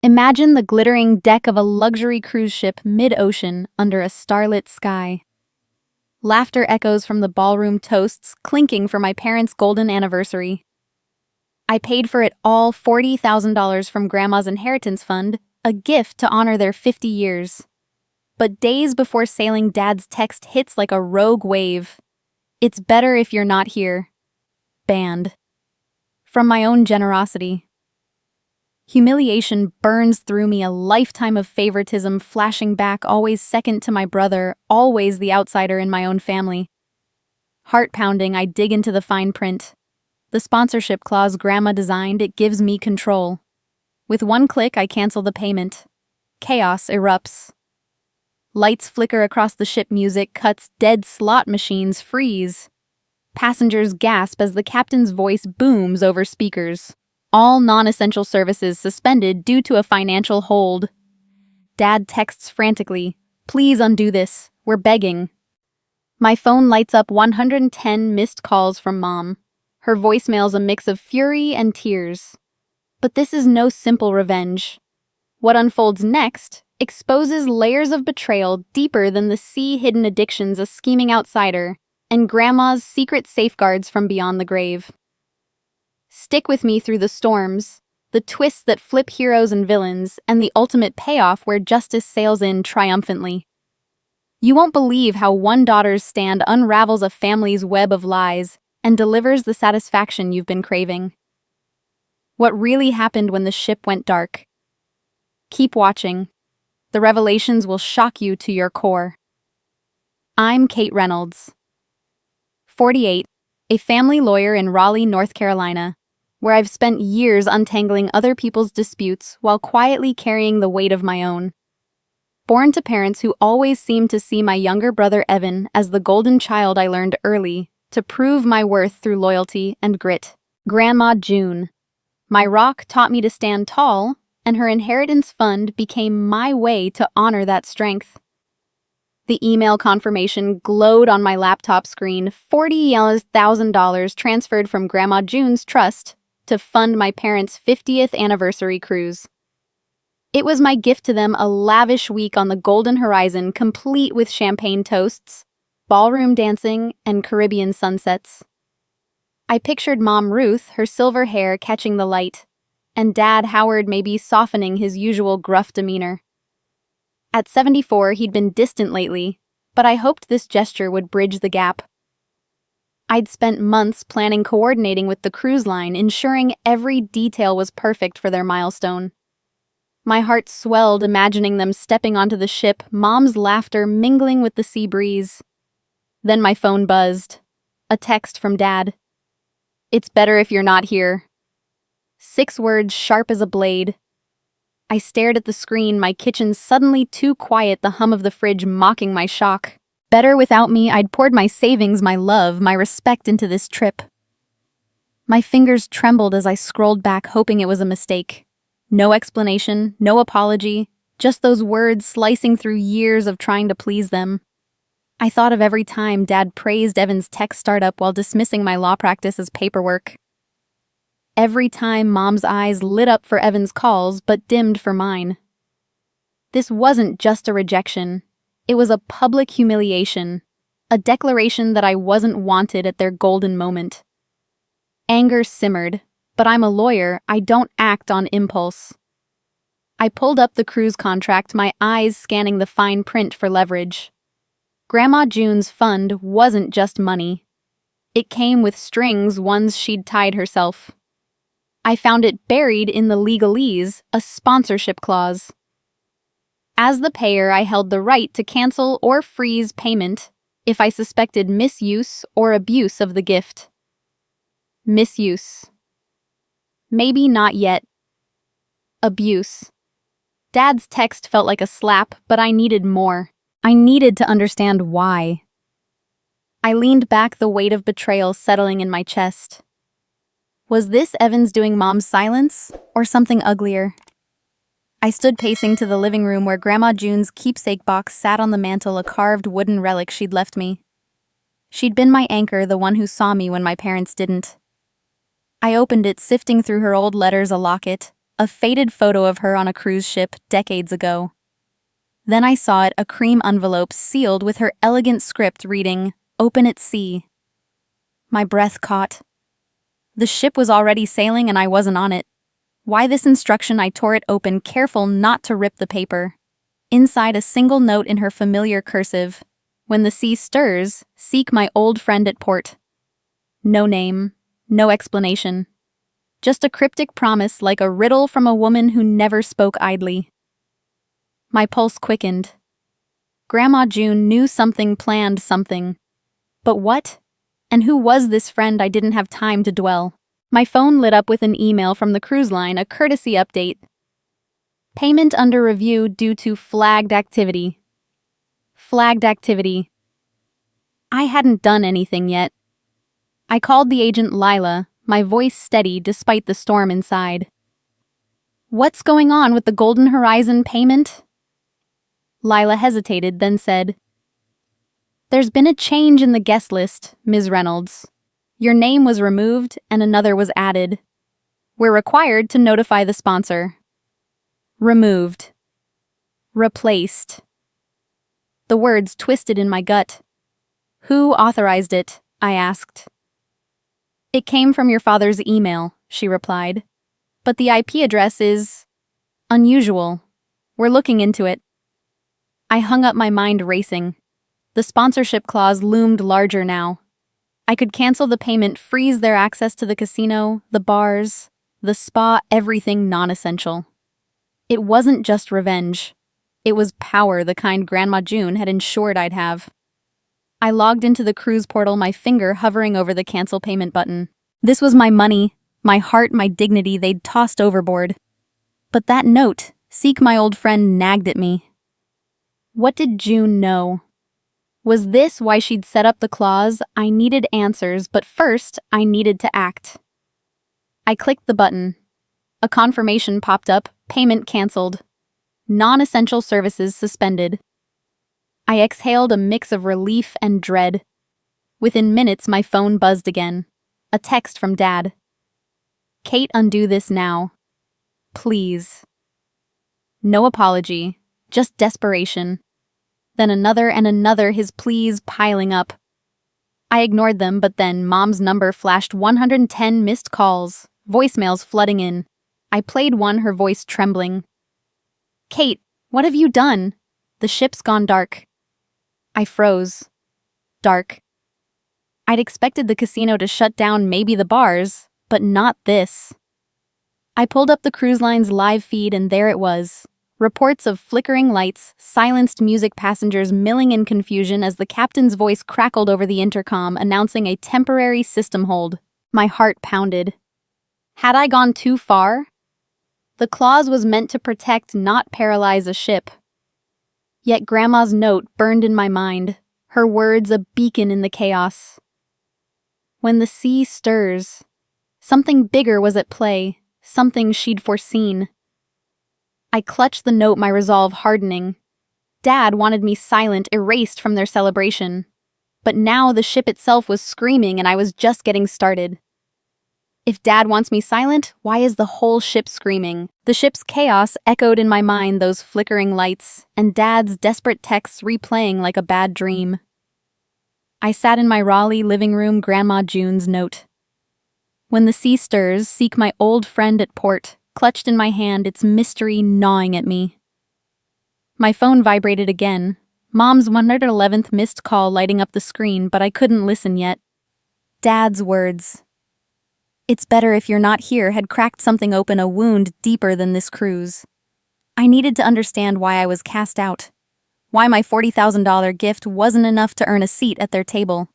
Imagine the glittering deck of a luxury cruise ship mid-ocean under a starlit sky. Laughter echoes from the ballroom toasts clinking for my parents' golden anniversary. I paid for it all, $40,000 from Grandma's inheritance fund, a gift to honor their 50 years. But days before sailing, Dad's text hits like a rogue wave. "It's better if you're not here." Banned. From my own generosity. Humiliation burns through me, a lifetime of favoritism flashing back, always second to my brother, always the outsider in my own family. Heart pounding, I dig into the fine print. The sponsorship clause Grandma designed, it gives me control. With one click, I cancel the payment. Chaos erupts. Lights flicker across the ship, music cuts, dead slot machines freeze. Passengers gasp as the captain's voice booms over speakers. All non-essential services suspended due to a financial hold. Dad texts frantically, "Please undo this. We're begging." My phone lights up 110 missed calls from Mom. Her voicemail's a mix of fury and tears. But this is no simple revenge. What unfolds next exposes layers of betrayal deeper than the sea-hidden addictions, a scheming outsider, and Grandma's secret safeguards from beyond the grave. Stick with me through the storms, the twists that flip heroes and villains, and the ultimate payoff where justice sails in triumphantly. You won't believe how one daughter's stand unravels a family's web of lies and delivers the satisfaction you've been craving. What really happened when the ship went dark? Keep watching. The revelations will shock you to your core. I'm Kate Reynolds, 48, a family lawyer in Raleigh, North Carolina, where I've spent years untangling other people's disputes while quietly carrying the weight of my own. Born to parents who always seemed to see my younger brother Evan as the golden child, I learned early to prove my worth through loyalty and grit. Grandma June. My rock taught me to stand tall, and her inheritance fund became my way to honor that strength. The email confirmation glowed on my laptop screen, $40,000 transferred from Grandma June's trust to fund my parents' 50th anniversary cruise. It was my gift to them, a lavish week on the Golden Horizon, complete with champagne toasts, ballroom dancing, and Caribbean sunsets. I pictured Mom Ruth, her silver hair catching the light, and Dad Howard maybe softening his usual gruff demeanor. At 74, he'd been distant lately, but I hoped this gesture would bridge the gap. I'd spent months planning, coordinating with the cruise line, ensuring every detail was perfect for their milestone. My heart swelled imagining them stepping onto the ship, Mom's laughter mingling with the sea breeze. Then my phone buzzed. A text from Dad. "It's better if you're not here." 6 words sharp as a blade. I stared at the screen, my kitchen suddenly too quiet, the hum of the fridge mocking my shock. Better without me, I'd poured my savings, my love, my respect into this trip. My fingers trembled as I scrolled back, hoping it was a mistake. No explanation, no apology, just those words slicing through years of trying to please them. I thought of every time Dad praised Evan's tech startup while dismissing my law practice as paperwork. Every time Mom's eyes lit up for Evan's calls but dimmed for mine. This wasn't just a rejection. It was a public humiliation, a declaration that I wasn't wanted at their golden moment. Anger simmered, but I'm a lawyer, I don't act on impulse. I pulled up the cruise contract, my eyes scanning the fine print for leverage. Grandma June's fund wasn't just money. It came with strings, ones she'd tied herself. I found it buried in the legalese, a sponsorship clause. As the payer, I held the right to cancel or freeze payment if I suspected misuse or abuse of the gift. Misuse. Maybe not yet. Abuse. Dad's text felt like a slap, but I needed more. I needed to understand why. I leaned back, the weight of betrayal settling in my chest. Was this Evan's doing Mom's silence, or something uglier? I stood pacing to the living room where Grandma June's keepsake box sat on the mantel, a carved wooden relic she'd left me. She'd been my anchor, the one who saw me when my parents didn't. I opened it, sifting through her old letters, a locket, a faded photo of her on a cruise ship decades ago. Then I saw it, a cream envelope sealed with her elegant script reading, "Open at sea." My breath caught. The ship was already sailing and I wasn't on it. Why this instruction? I tore it open, careful not to rip the paper. Inside, a single note in her familiar cursive. "When the sea stirs, seek my old friend at port." No name, no explanation. Just a cryptic promise like a riddle from a woman who never spoke idly. My pulse quickened. Grandma June knew something, planned something. But what? And who was this friend? I didn't have time to dwell. My phone lit up with an email from the cruise line, a courtesy update. Payment under review due to flagged activity. Flagged activity. I hadn't done anything yet. I called the agent Lila, my voice steady despite the storm inside. "What's going on with the Golden Horizon payment?" Lila hesitated, then said, "There's been a change in the guest list, Ms. Reynolds. Your name was removed and another was added. We're required to notify the sponsor." Removed. Replaced. The words twisted in my gut. "Who authorized it?" I asked. "It came from your father's email," she replied. "But the IP address is unusual. We're looking into it." I hung up, my mind racing. The sponsorship clause loomed larger now. I could cancel the payment, freeze their access to the casino, the bars, the spa, everything non-essential. It wasn't just revenge. It was power, the kind Grandma June had ensured I'd have. I logged into the cruise portal, my finger hovering over the cancel payment button. This was my money, my heart, my dignity they'd tossed overboard. But that note, "Seek my old friend," nagged at me. What did June know? Was this why she'd set up the clause? I needed answers, but first, I needed to act. I clicked the button. A confirmation popped up, payment canceled. Non-essential services suspended. I exhaled, a mix of relief and dread. Within minutes, my phone buzzed again. A text from Dad. "Kate, undo this now. Please." No apology, just desperation. Then another and another, his pleas piling up. I ignored them, but then Mom's number flashed, 110 missed calls, voicemails flooding in. I played one, her voice trembling. "Kate, what have you done? The ship's gone dark." I froze. Dark. I'd expected the casino to shut down, maybe the bars, but not this. I pulled up the cruise line's live feed and there it was. Reports of flickering lights, silenced music, passengers milling in confusion as the captain's voice crackled over the intercom announcing a temporary system hold. My heart pounded. Had I gone too far? The clause was meant to protect, not paralyze a ship. Yet Grandma's note burned in my mind, her words a beacon in the chaos. When the sea stirs, something bigger was at play, something she'd foreseen. I clutched the note, my resolve hardening. Dad wanted me silent, erased from their celebration. But now the ship itself was screaming and I was just getting started. If Dad wants me silent, why is the whole ship screaming? The ship's chaos echoed in my mind, those flickering lights, and Dad's desperate texts replaying like a bad dream. I sat in my Raleigh living room, Grandma June's note. "When the sea stirs, seek my old friend at port," clutched in my hand, its mystery gnawing at me. My phone vibrated again, Mom's 111th missed call lighting up the screen, but I couldn't listen yet. Dad's words. "It's better if you're not here," had cracked something open, a wound deeper than this cruise. I needed to understand why I was cast out. Why my $40,000 gift wasn't enough to earn a seat at their table.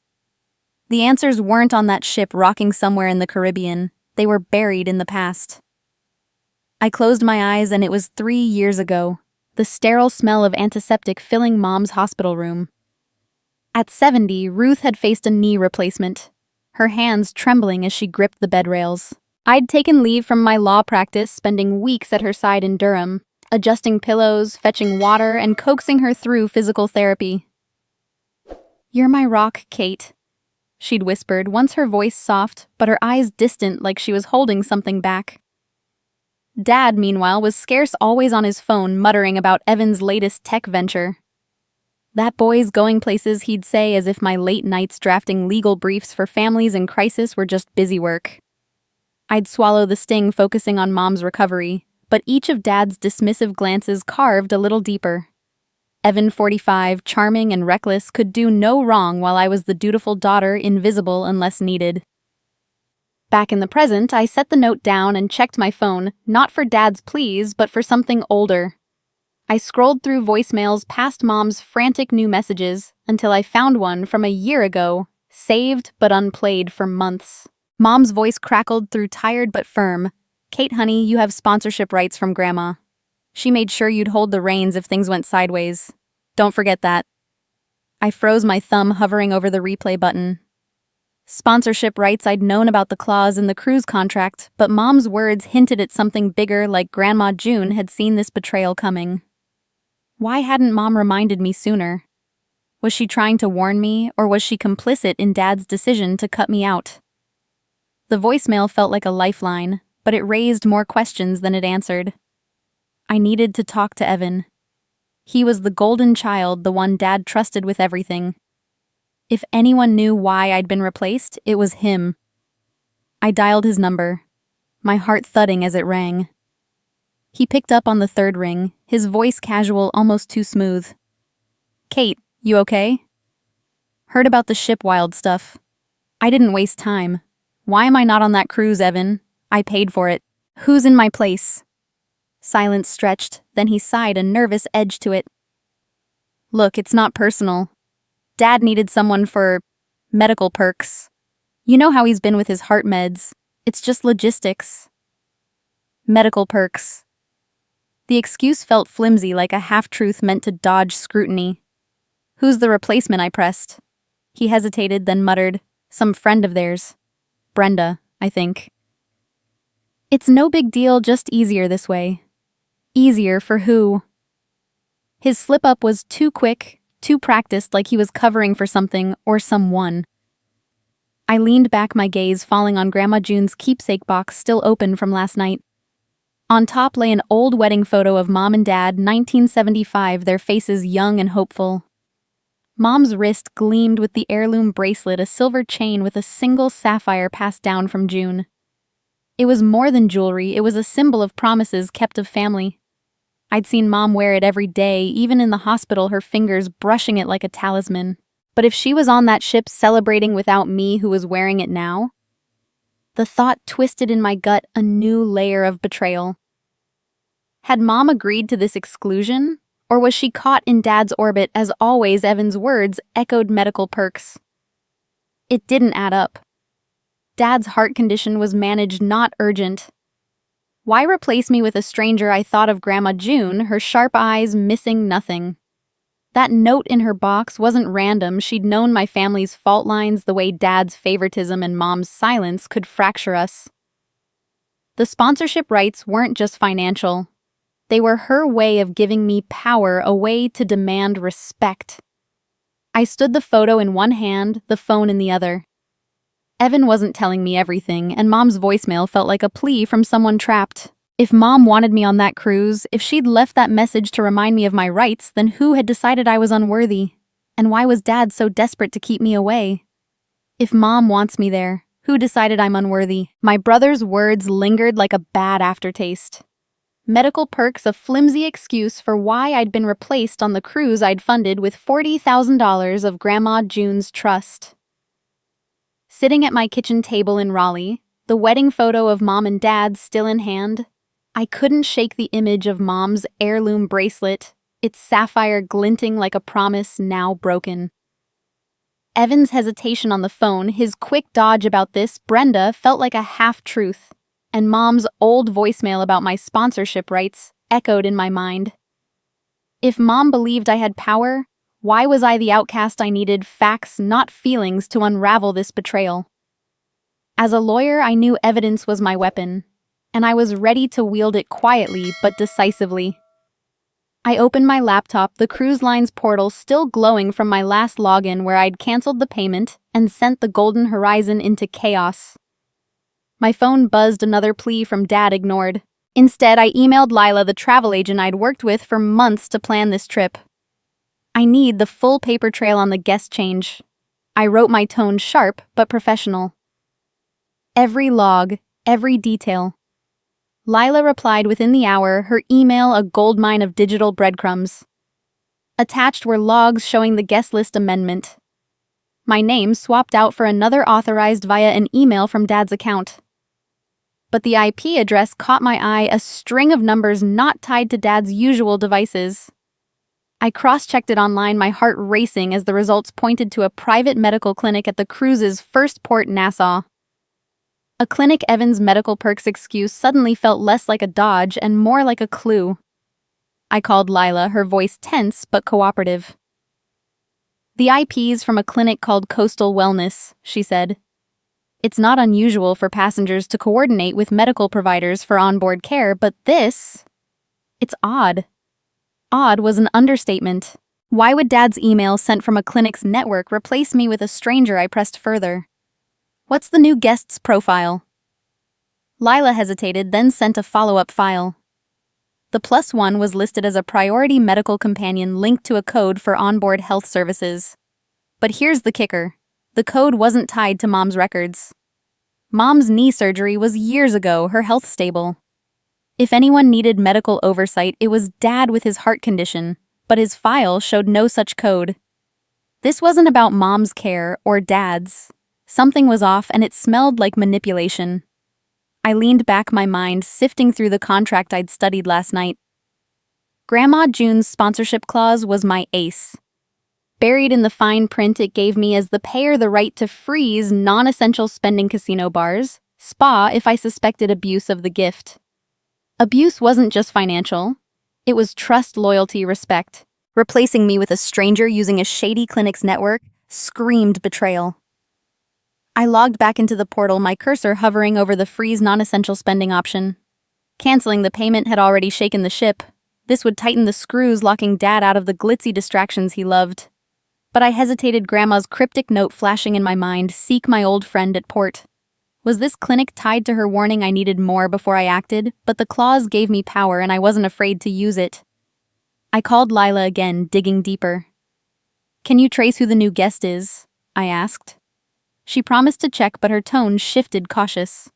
The answers weren't on that ship rocking somewhere in the Caribbean. They were buried in the past. I closed my eyes and it was 3 years ago, the sterile smell of antiseptic filling Mom's hospital room. At 70, Ruth had faced a knee replacement, her hands trembling as she gripped the bed rails. I'd taken leave from my law practice, spending weeks at her side in Durham, adjusting pillows, fetching water, and coaxing her through physical therapy. "You're my rock, Kate," she'd whispered, once her voice soft, but her eyes distant like she was holding something back. Dad, meanwhile, was scarce always on his phone muttering about Evan's latest tech venture. That boy's going places, he'd say, as if my late nights drafting legal briefs for families in crisis were just busy work. I'd swallow the sting focusing on Mom's recovery, but each of Dad's dismissive glances carved a little deeper. Evan, 45, charming and reckless, could do no wrong while I was the dutiful daughter, invisible unless needed. Back in the present, I set the note down and checked my phone, not for Dad's pleas, but for something older. I scrolled through voicemails past Mom's frantic new messages until I found one from a year ago, saved but unplayed for months. Mom's voice crackled through tired but firm. "Kate, honey, you have sponsorship rights from Grandma. She made sure you'd hold the reins if things went sideways. Don't forget that." I froze my thumb hovering over the replay button. Sponsorship rights, I'd known about the clause in the cruise contract, but Mom's words hinted at something bigger, like Grandma June had seen this betrayal coming. Why hadn't Mom reminded me sooner? Was she trying to warn me, or was she complicit in Dad's decision to cut me out? The voicemail felt like a lifeline, but it raised more questions than it answered. I needed to talk to Evan. He was the golden child, the one Dad trusted with everything. If anyone knew why I'd been replaced, it was him. I dialed his number, my heart thudding as it rang. He picked up on the third ring, his voice casual, almost too smooth. "Kate, you okay?" "Heard about the ship wild stuff. I didn't waste time. Why am I not on that cruise, Evan? I paid for it. Who's in my place?" Silence stretched, then he sighed, a nervous edge to it. "Look, it's not personal. Dad needed someone for medical perks. You know how he's been with his heart meds. It's just logistics." Medical perks. The excuse felt flimsy, like a half-truth meant to dodge scrutiny. "Who's the replacement?" I pressed. He hesitated, then muttered, "Some friend of theirs. Brenda, I think." "It's no big deal, just easier this way." Easier for who? His slip-up was too quick, too practiced, like he was covering for something or someone. I leaned back, my gaze falling on Grandma June's keepsake box still open from last night. On top lay an old wedding photo of Mom and Dad, 1975, their faces young and hopeful. Mom's wrist gleamed with the heirloom bracelet, a silver chain with a single sapphire passed down from June. It was more than jewelry, it was a symbol of promises kept of family. I'd seen Mom wear it every day, even in the hospital, her fingers brushing it like a talisman. But if she was on that ship celebrating without me, who was wearing it now? The thought twisted in my gut, a new layer of betrayal. Had Mom agreed to this exclusion? Or was she caught in Dad's orbit as always Evan's words echoed medical perks? It didn't add up. Dad's heart condition was managed, not urgent. Why replace me with a stranger? I thought of Grandma June, her sharp eyes missing nothing. That note in her box wasn't random. She'd known my family's fault lines, the way Dad's favoritism and Mom's silence could fracture us. The sponsorship rights weren't just financial. They were her way of giving me power, a way to demand respect. I stood the photo in one hand, the phone in the other. Evan wasn't telling me everything, and Mom's voicemail felt like a plea from someone trapped. If Mom wanted me on that cruise, if she'd left that message to remind me of my rights, then who had decided I was unworthy? And why was Dad so desperate to keep me away? If Mom wants me there, who decided I'm unworthy? My brother's words lingered like a bad aftertaste. Medical perks, a flimsy excuse for why I'd been replaced on the cruise I'd funded with $40,000 of Grandma June's trust. Sitting at my kitchen table in Raleigh, the wedding photo of Mom and Dad still in hand, I couldn't shake the image of Mom's heirloom bracelet, its sapphire glinting like a promise now broken. Evan's hesitation on the phone, his quick dodge about this, Brenda, felt like a half-truth, and Mom's old voicemail about my sponsorship rights echoed in my mind. If Mom believed I had power, why was I the outcast? I needed facts, not feelings, to unravel this betrayal. As a lawyer, I knew evidence was my weapon, and I was ready to wield it quietly but decisively. I opened my laptop, the cruise line's portal still glowing from my last login where I'd canceled the payment and sent the Golden Horizon into chaos. My phone buzzed, another plea from Dad ignored. Instead, I emailed Lila, the travel agent I'd worked with for months to plan this trip. I need the full paper trail on the guest change. I wrote my tone sharp but professional. Every log, every detail. Lila replied within the hour, her email a goldmine of digital breadcrumbs. Attached were logs showing the guest list amendment. My name swapped out for another authorized via an email from Dad's account. But the IP address caught my eye, a string of numbers not tied to Dad's usual devices. I cross-checked it online, my heart racing as the results pointed to a private medical clinic at the cruise's first port, Nassau. A clinic Evan's medical perks excuse suddenly felt less like a dodge and more like a clue. I called Lila, her voice tense but cooperative. The IP's from a clinic called Coastal Wellness, she said. It's not unusual for passengers to coordinate with medical providers for onboard care, but it's odd. Odd was an understatement. Why would Dad's email sent from a clinic's network replace me with a stranger? I pressed further. What's the new guest's profile? Lila hesitated, then sent a follow-up file. The +1 was listed as a priority medical companion linked to a code for onboard health services. But here's the kicker. The code wasn't tied to Mom's records. Mom's knee surgery was years ago, her health stable. If anyone needed medical oversight, it was Dad with his heart condition, but his file showed no such code. This wasn't about Mom's care or Dad's. Something was off, and it smelled like manipulation. I leaned back, my mind sifting through the contract I'd studied last night. Grandma June's sponsorship clause was my ace. Buried in the fine print, it gave me as the payer the right to freeze non-essential spending casino bars, spa if I suspected abuse of the gift. Abuse wasn't just financial. It was trust, loyalty, respect. Replacing me with a stranger using a shady clinic's network screamed betrayal. I logged back into the portal, my cursor hovering over the freeze non-essential spending option. Canceling the payment had already shaken the ship. This would tighten the screws, locking Dad out of the glitzy distractions he loved. But I hesitated, Grandma's cryptic note flashing in my mind, seek my old friend at port. Was this clinic tied to her warning I needed more before I acted? But the clause gave me power and I wasn't afraid to use it. I called Lila again, digging deeper. Can you trace who the new guest is? I asked. She promised to check, but her tone shifted, cautious.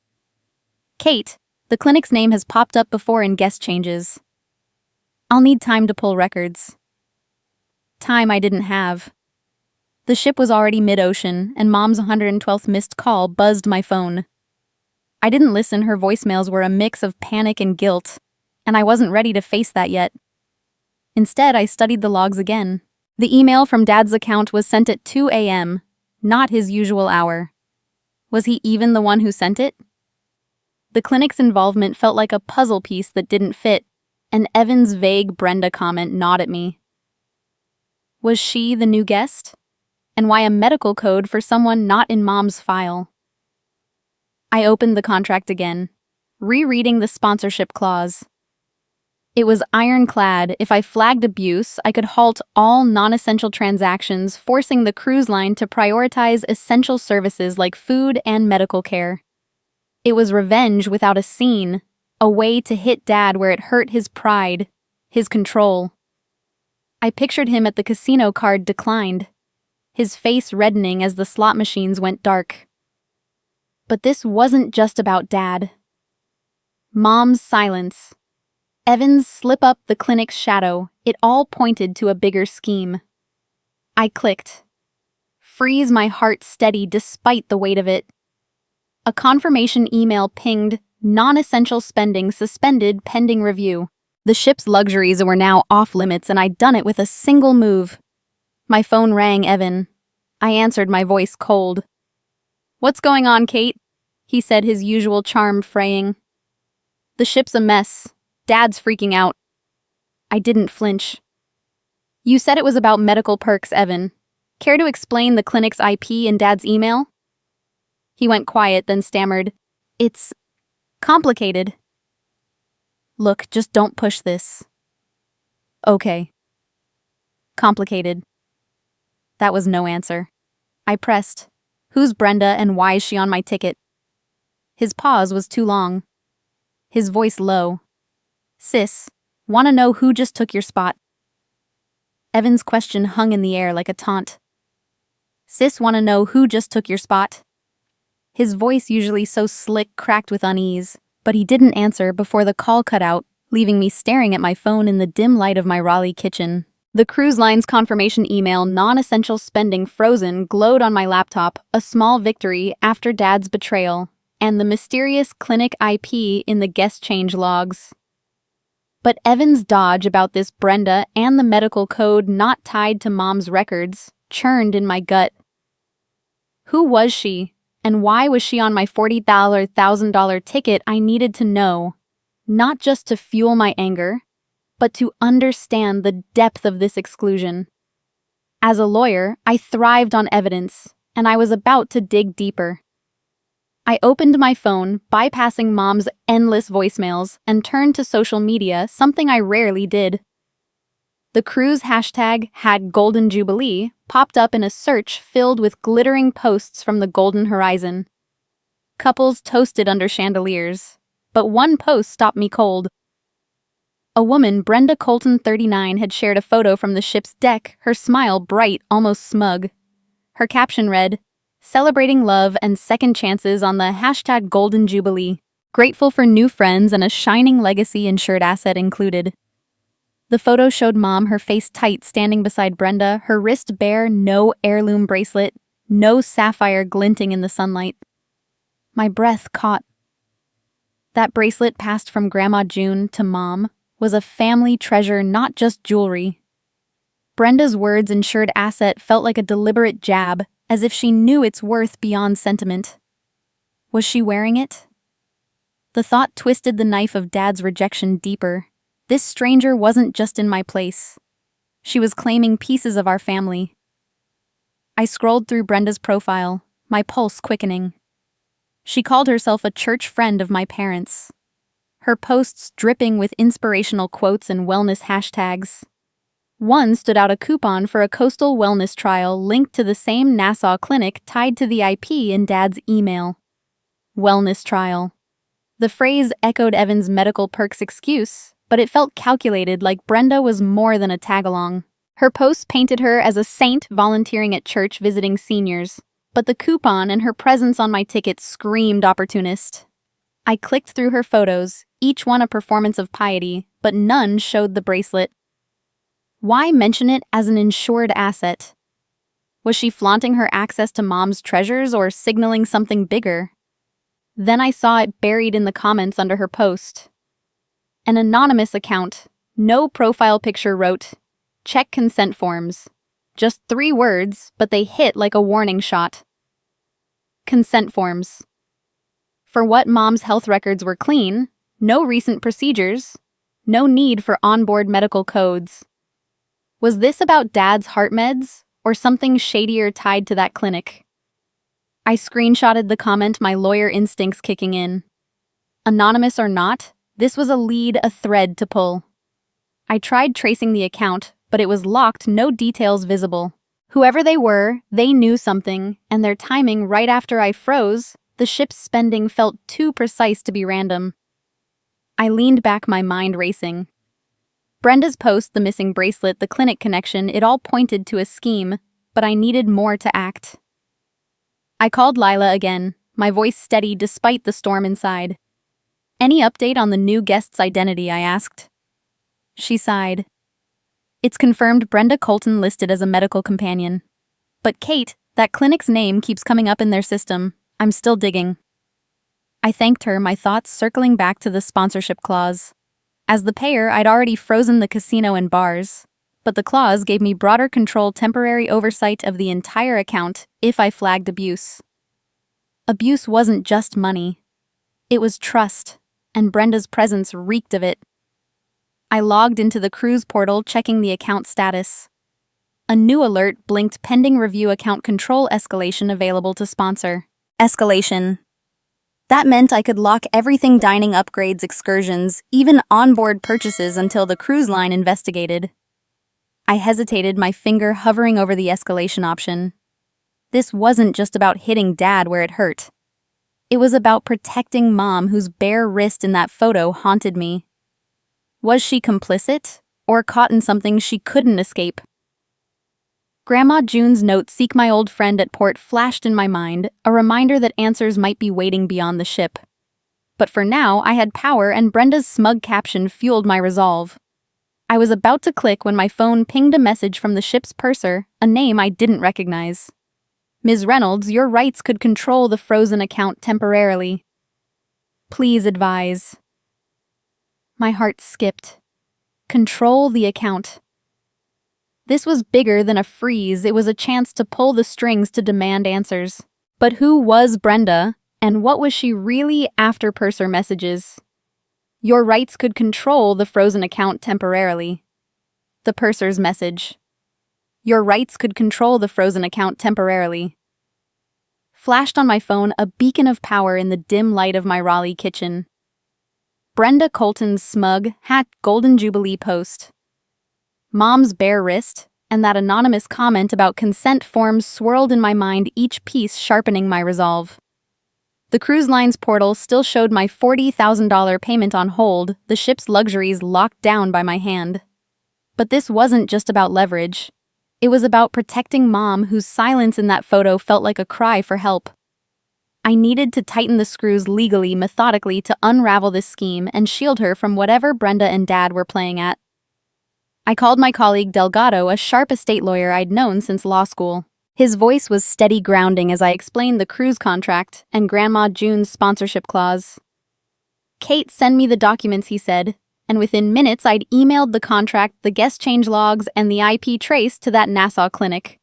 Kate, the clinic's name has popped up before in guest changes. I'll need time to pull records. Time I didn't have. The ship was already mid-ocean, and Mom's 112th missed call buzzed my phone. I didn't listen, her voicemails were a mix of panic and guilt, and I wasn't ready to face that yet. Instead, I studied the logs again. The email from Dad's account was sent at 2 a.m., not his usual hour. Was he even the one who sent it? The clinic's involvement felt like a puzzle piece that didn't fit, and Evan's vague Brenda comment gnawed at me. Was she the new guest? And why a medical code for someone not in Mom's file? I opened the contract again, rereading the sponsorship clause. It was ironclad. If I flagged abuse, I could halt all non-essential transactions, forcing the cruise line to prioritize essential services like food and medical care. It was revenge without a scene, a way to hit Dad where it hurt his pride, his control. I pictured him at the casino, card declined, his face reddening as the slot machines went dark. But this wasn't just about Dad. Mom's silence. Evan's slip up the clinic's shadow. It all pointed to a bigger scheme. I clicked. Freeze, my heart steady despite the weight of it. A confirmation email pinged, non-essential spending suspended pending review. The ship's luxuries were now off limits, and I'd done it with a single move. My phone rang, Evan. I answered, my voice cold. What's going on, Kate? He said, his usual charm fraying. The ship's a mess. Dad's freaking out. I didn't flinch. You said it was about medical perks, Evan. Care to explain the clinic's IP in Dad's email? He went quiet, then stammered, It's complicated. Look, just don't push this. Okay. Complicated. That was no answer. I pressed. Who's Brenda and why is she on my ticket? His pause was too long. His voice low. Sis, wanna know who just took your spot? Evan's question hung in the air like a taunt. Sis, wanna know who just took your spot? His voice, usually so slick, cracked with unease, but he didn't answer before the call cut out, leaving me staring at my phone in the dim light of my Raleigh kitchen. The cruise line's confirmation email, non-essential spending frozen, glowed on my laptop, a small victory after Dad's betrayal, and the mysterious clinic IP in the guest change logs. But Evan's dodge about this Brenda and the medical code not tied to Mom's records churned in my gut. Who was she, and why was she on my $40,000 ticket? I needed to know, not just to fuel my anger, but to understand the depth of this exclusion. As a lawyer, I thrived on evidence, and I was about to dig deeper. I opened my phone, bypassing Mom's endless voicemails, and turned to social media, something I rarely did. The cruise hashtag #GoldenJubilee popped up in a search filled with glittering posts from the golden horizon. Couples toasted under chandeliers, but one post stopped me cold. A woman, Brenda Colton, 39, had shared a photo from the ship's deck, her smile bright, almost smug. Her caption read, "Celebrating love and second chances on the #GoldenJubilee. Grateful for new friends and a shining legacy insured asset included." The photo showed Mom, her face tight, standing beside Brenda, her wrist bare, no heirloom bracelet, no sapphire glinting in the sunlight. My breath caught. That bracelet, passed from Grandma June to Mom, was a family treasure, not just jewelry. Brenda's words, "insured asset," felt like a deliberate jab, as if she knew its worth beyond sentiment. Was she wearing it? The thought twisted the knife of Dad's rejection deeper. This stranger wasn't just in my place. She was claiming pieces of our family. I scrolled through Brenda's profile, my pulse quickening. She called herself a church friend of my parents. Her posts dripping with inspirational quotes and wellness hashtags. One stood out, a coupon for a coastal wellness trial linked to the same Nassau clinic tied to the IP in Dad's email. Wellness trial. The phrase echoed Evan's medical perks excuse, but it felt calculated, like Brenda was more than a tag-along. Her posts painted her as a saint volunteering at church visiting seniors, but the coupon and her presence on my ticket screamed opportunist. I clicked through her photos, each one a performance of piety, but none showed the bracelet. Why mention it as an insured asset? Was she flaunting her access to Mom's treasures or signaling something bigger? Then I saw it buried in the comments under her post. An anonymous account, no profile picture, wrote, "Check consent forms." Just 3 words, but they hit like a warning shot. Consent forms. For what? Mom's health records were clean, no recent procedures, no need for onboard medical codes. Was this about Dad's heart meds, or something shadier tied to that clinic? I screenshotted the comment, my lawyer instincts kicking in. Anonymous or not, this was a lead, a thread to pull. I tried tracing the account, but it was locked, no details visible. Whoever they were, they knew something, and their timing right after I froze, the ship's spending, felt too precise to be random. I leaned back, my mind racing. Brenda's post, the missing bracelet, the clinic connection, it all pointed to a scheme, but I needed more to act. I called Lila again, my voice steady despite the storm inside. "Any update on the new guest's identity?" I asked. She sighed. "It's confirmed, Brenda Colton listed as a medical companion. But Kate, that clinic's name keeps coming up in their system. I'm still digging." I thanked her, my thoughts circling back to the sponsorship clause. As the payer, I'd already frozen the casino and bars, but the clause gave me broader control, temporary oversight of the entire account if I flagged abuse. Abuse wasn't just money. It was trust, and Brenda's presence reeked of it. I logged into the cruise portal, checking the account status. A new alert blinked, pending review, account control escalation available to sponsor. Escalation. That meant I could lock everything: dining upgrades, excursions, even onboard purchases, until the cruise line investigated. I hesitated, my finger hovering over the escalation option. This wasn't just about hitting Dad where it hurt. It was about protecting Mom, whose bare wrist in that photo haunted me. Was she complicit, or caught in something she couldn't escape? Grandma June's note, "Seek my old friend at port," flashed in my mind, a reminder that answers might be waiting beyond the ship. But for now, I had power, and Brenda's smug caption fueled my resolve. I was about to click when my phone pinged a message from the ship's purser, a name I didn't recognize. "Ms. Reynolds, your rights could control the frozen account temporarily. Please advise." My heart skipped. Control the account. This was bigger than a freeze. It was a chance to pull the strings to demand answers. But who was Brenda, and what was she really after purser messages? "Your rights could control the frozen account temporarily." The purser's message. "Your rights could control the frozen account temporarily." Flashed on my phone, a beacon of power in the dim light of my Raleigh kitchen. Brenda Colton's smug, Golden Jubilee post. Mom's bare wrist, and that anonymous comment about consent forms swirled in my mind, each piece sharpening my resolve. The cruise line's portal still showed my $40,000 payment on hold, the ship's luxuries locked down by my hand. But this wasn't just about leverage. It was about protecting Mom, whose silence in that photo felt like a cry for help. I needed to tighten the screws legally, methodically, to unravel this scheme and shield her from whatever Brenda and Dad were playing at. I called my colleague Delgado, a sharp estate lawyer I'd known since law school. His voice was steady grounding as I explained the cruise contract and Grandma June's sponsorship clause. "Kate, send me the documents," he said, and within minutes I'd emailed the contract, the guest change logs, and the IP trace to that Nassau clinic.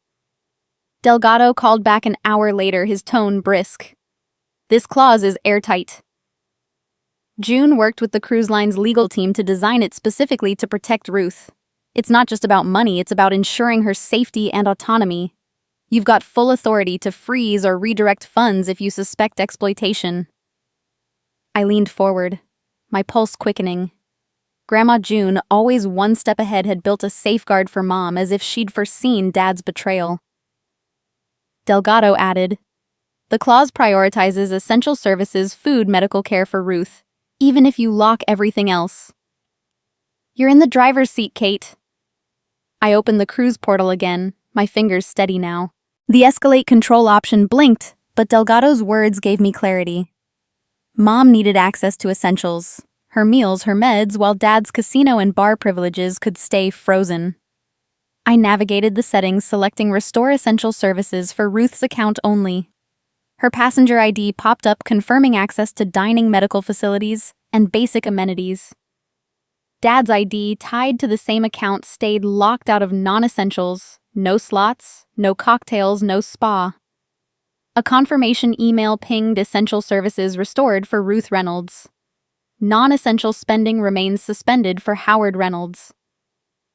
Delgado called back an hour later, his tone brisk. "This clause is airtight." June worked with the cruise line's legal team to design it specifically to protect Ruth. It's not just about money, it's about ensuring her safety and autonomy. You've got full authority to freeze or redirect funds if you suspect exploitation. I leaned forward, my pulse quickening. Grandma June, always one step ahead, had built a safeguard for Mom, as if she'd foreseen Dad's betrayal. Delgado added, "The clause prioritizes essential services, food, medical care for Ruth, even if you lock everything else." "You're in the driver's seat, Kate." I opened the cruise portal again, my fingers steady now. The escalate control option blinked, but Delgado's words gave me clarity. Mom needed access to essentials, her meals, her meds, while Dad's casino and bar privileges could stay frozen. I navigated the settings, selecting Restore Essential Services for Ruth's account only. Her passenger ID popped up, confirming access to dining, medical facilities, and basic amenities. Dad's ID, tied to the same account, stayed locked out of non-essentials. No slots, no cocktails, no spa. A confirmation email pinged, essential services restored for Ruth Reynolds. Non-essential spending remains suspended for Howard Reynolds.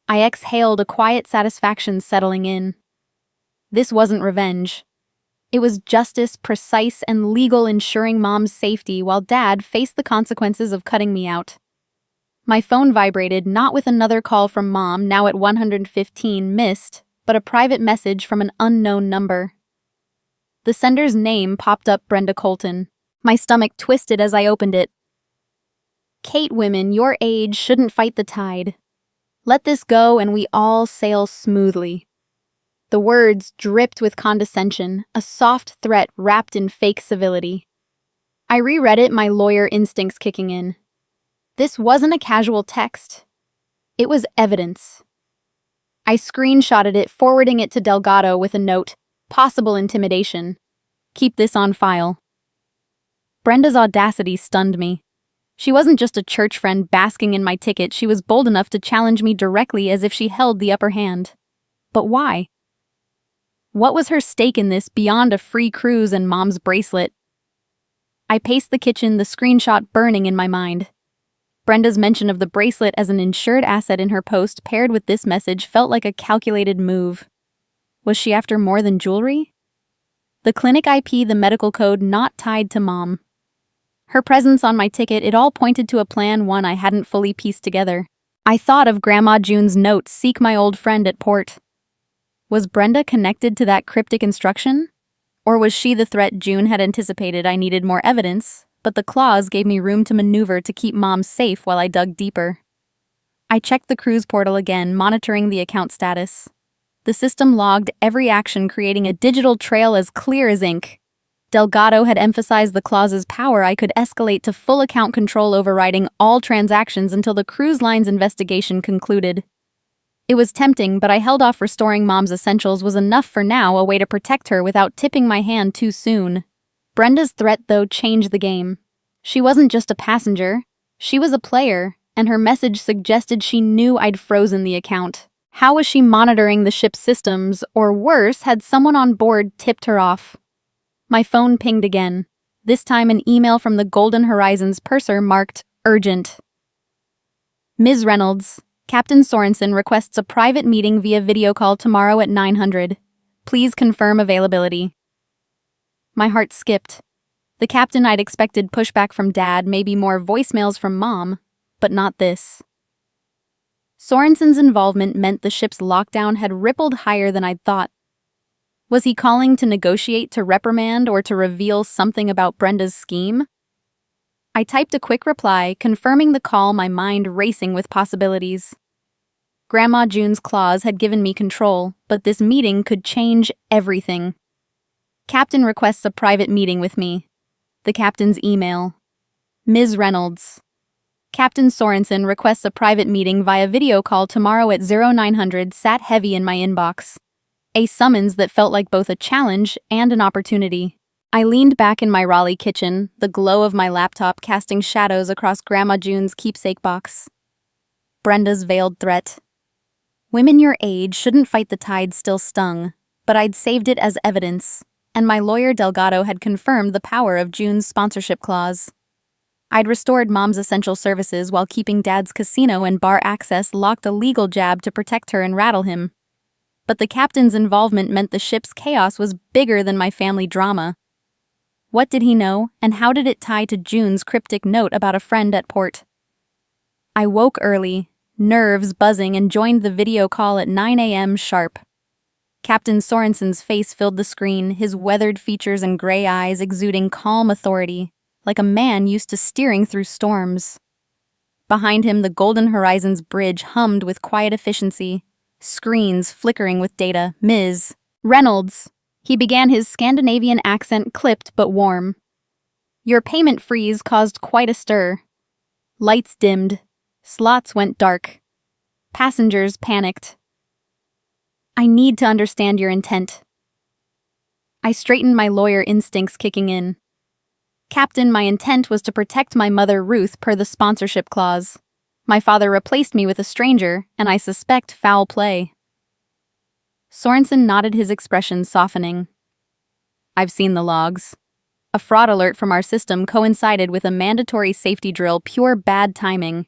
I exhaled, a quiet satisfaction settling in. This wasn't revenge. It was justice, precise and legal, ensuring Mom's safety while Dad faced the consequences of cutting me out. My phone vibrated, not with another call from Mom, now at 115, missed, but a private message from an unknown number. The sender's name popped up, Brenda Colton. My stomach twisted as I opened it. "Kate, women your age shouldn't fight the tide. Let this go and we all sail smoothly." The words dripped with condescension, a soft threat wrapped in fake civility. I reread it, my lawyer instincts kicking in. This wasn't a casual text. It was evidence. I screenshotted it, forwarding it to Delgado with a note, "Possible intimidation. Keep this on file." Brenda's audacity stunned me. She wasn't just a church friend basking in my ticket, she was bold enough to challenge me directly, as if she held the upper hand. But why? What was her stake in this beyond a free cruise and Mom's bracelet? I paced the kitchen, the screenshot burning in my mind. Brenda's mention of the bracelet as an insured asset in her post paired with this message felt like a calculated move. Was she after more than jewelry? The clinic IP, the medical code, not tied to Mom. Her presence on my ticket, it all pointed to a plan, one I hadn't fully pieced together. I thought of Grandma June's note, "Seek my old friend at port." Was Brenda connected to that cryptic instruction? Or was she the threat June had anticipated? I needed more evidence, but the clause gave me room to maneuver to keep Mom safe while I dug deeper. I checked the cruise portal again, monitoring the account status. The system logged every action, creating a digital trail as clear as ink. Delgado had emphasized the clause's power. I could escalate to full account control, overriding all transactions until the cruise line's investigation concluded. It was tempting, but I held off. Restoring Mom's essentials was enough for now, a way to protect her without tipping my hand too soon. Brenda's threat, though, changed the game. She wasn't just a passenger. She was a player, and her message suggested she knew I'd frozen the account. How was she monitoring the ship's systems, or worse, had someone on board tipped her off? My phone pinged again, this time an email from the Golden Horizons purser marked urgent. Ms. Reynolds, Captain Sorensen requests a private meeting via video call tomorrow at 900. Please confirm availability. My heart skipped. The captain I'd expected pushback from Dad, maybe more voicemails from Mom, but not this. Sorensen's involvement meant the ship's lockdown had rippled higher than I'd thought. Was he calling to negotiate, to reprimand, or to reveal something about Brenda's scheme? I typed a quick reply, confirming the call, my mind racing with possibilities. Grandma June's clause had given me control, but this meeting could change everything. Captain requests a private meeting with me. The captain's email. Ms. Reynolds. Captain Sorensen requests a private meeting via video call tomorrow at 0900 sat heavy in my inbox. A summons that felt like both a challenge and an opportunity. I leaned back in my Raleigh kitchen, the glow of my laptop casting shadows across Grandma June's keepsake box. Brenda's veiled threat. Women your age shouldn't fight the tide still stung, but I'd saved it as evidence, and my lawyer Delgado had confirmed the power of June's sponsorship clause. I'd restored Mom's essential services while keeping Dad's casino and bar access locked, a legal jab to protect her and rattle him. But the captain's involvement meant the ship's chaos was bigger than my family drama. What did he know, and how did it tie to June's cryptic note about a friend at port? I woke early, nerves buzzing, and joined the video call at 9 a.m. sharp. Captain Sorensen's face filled the screen, his weathered features and gray eyes exuding calm authority, like a man used to steering through storms. Behind him, the Golden Horizons bridge hummed with quiet efficiency, screens flickering with data. Ms. Reynolds. He began, his Scandinavian accent clipped but warm. Your payment freeze caused quite a stir. Lights dimmed. Slots went dark. Passengers panicked. I need to understand your intent. I straightened, my lawyer instincts kicking in. Captain, my intent was to protect my mother Ruth per the sponsorship clause. My father replaced me with a stranger, and I suspect foul play. Sorensen nodded, his expression softening. I've seen the logs. A fraud alert from our system coincided with a mandatory safety drill, pure bad timing.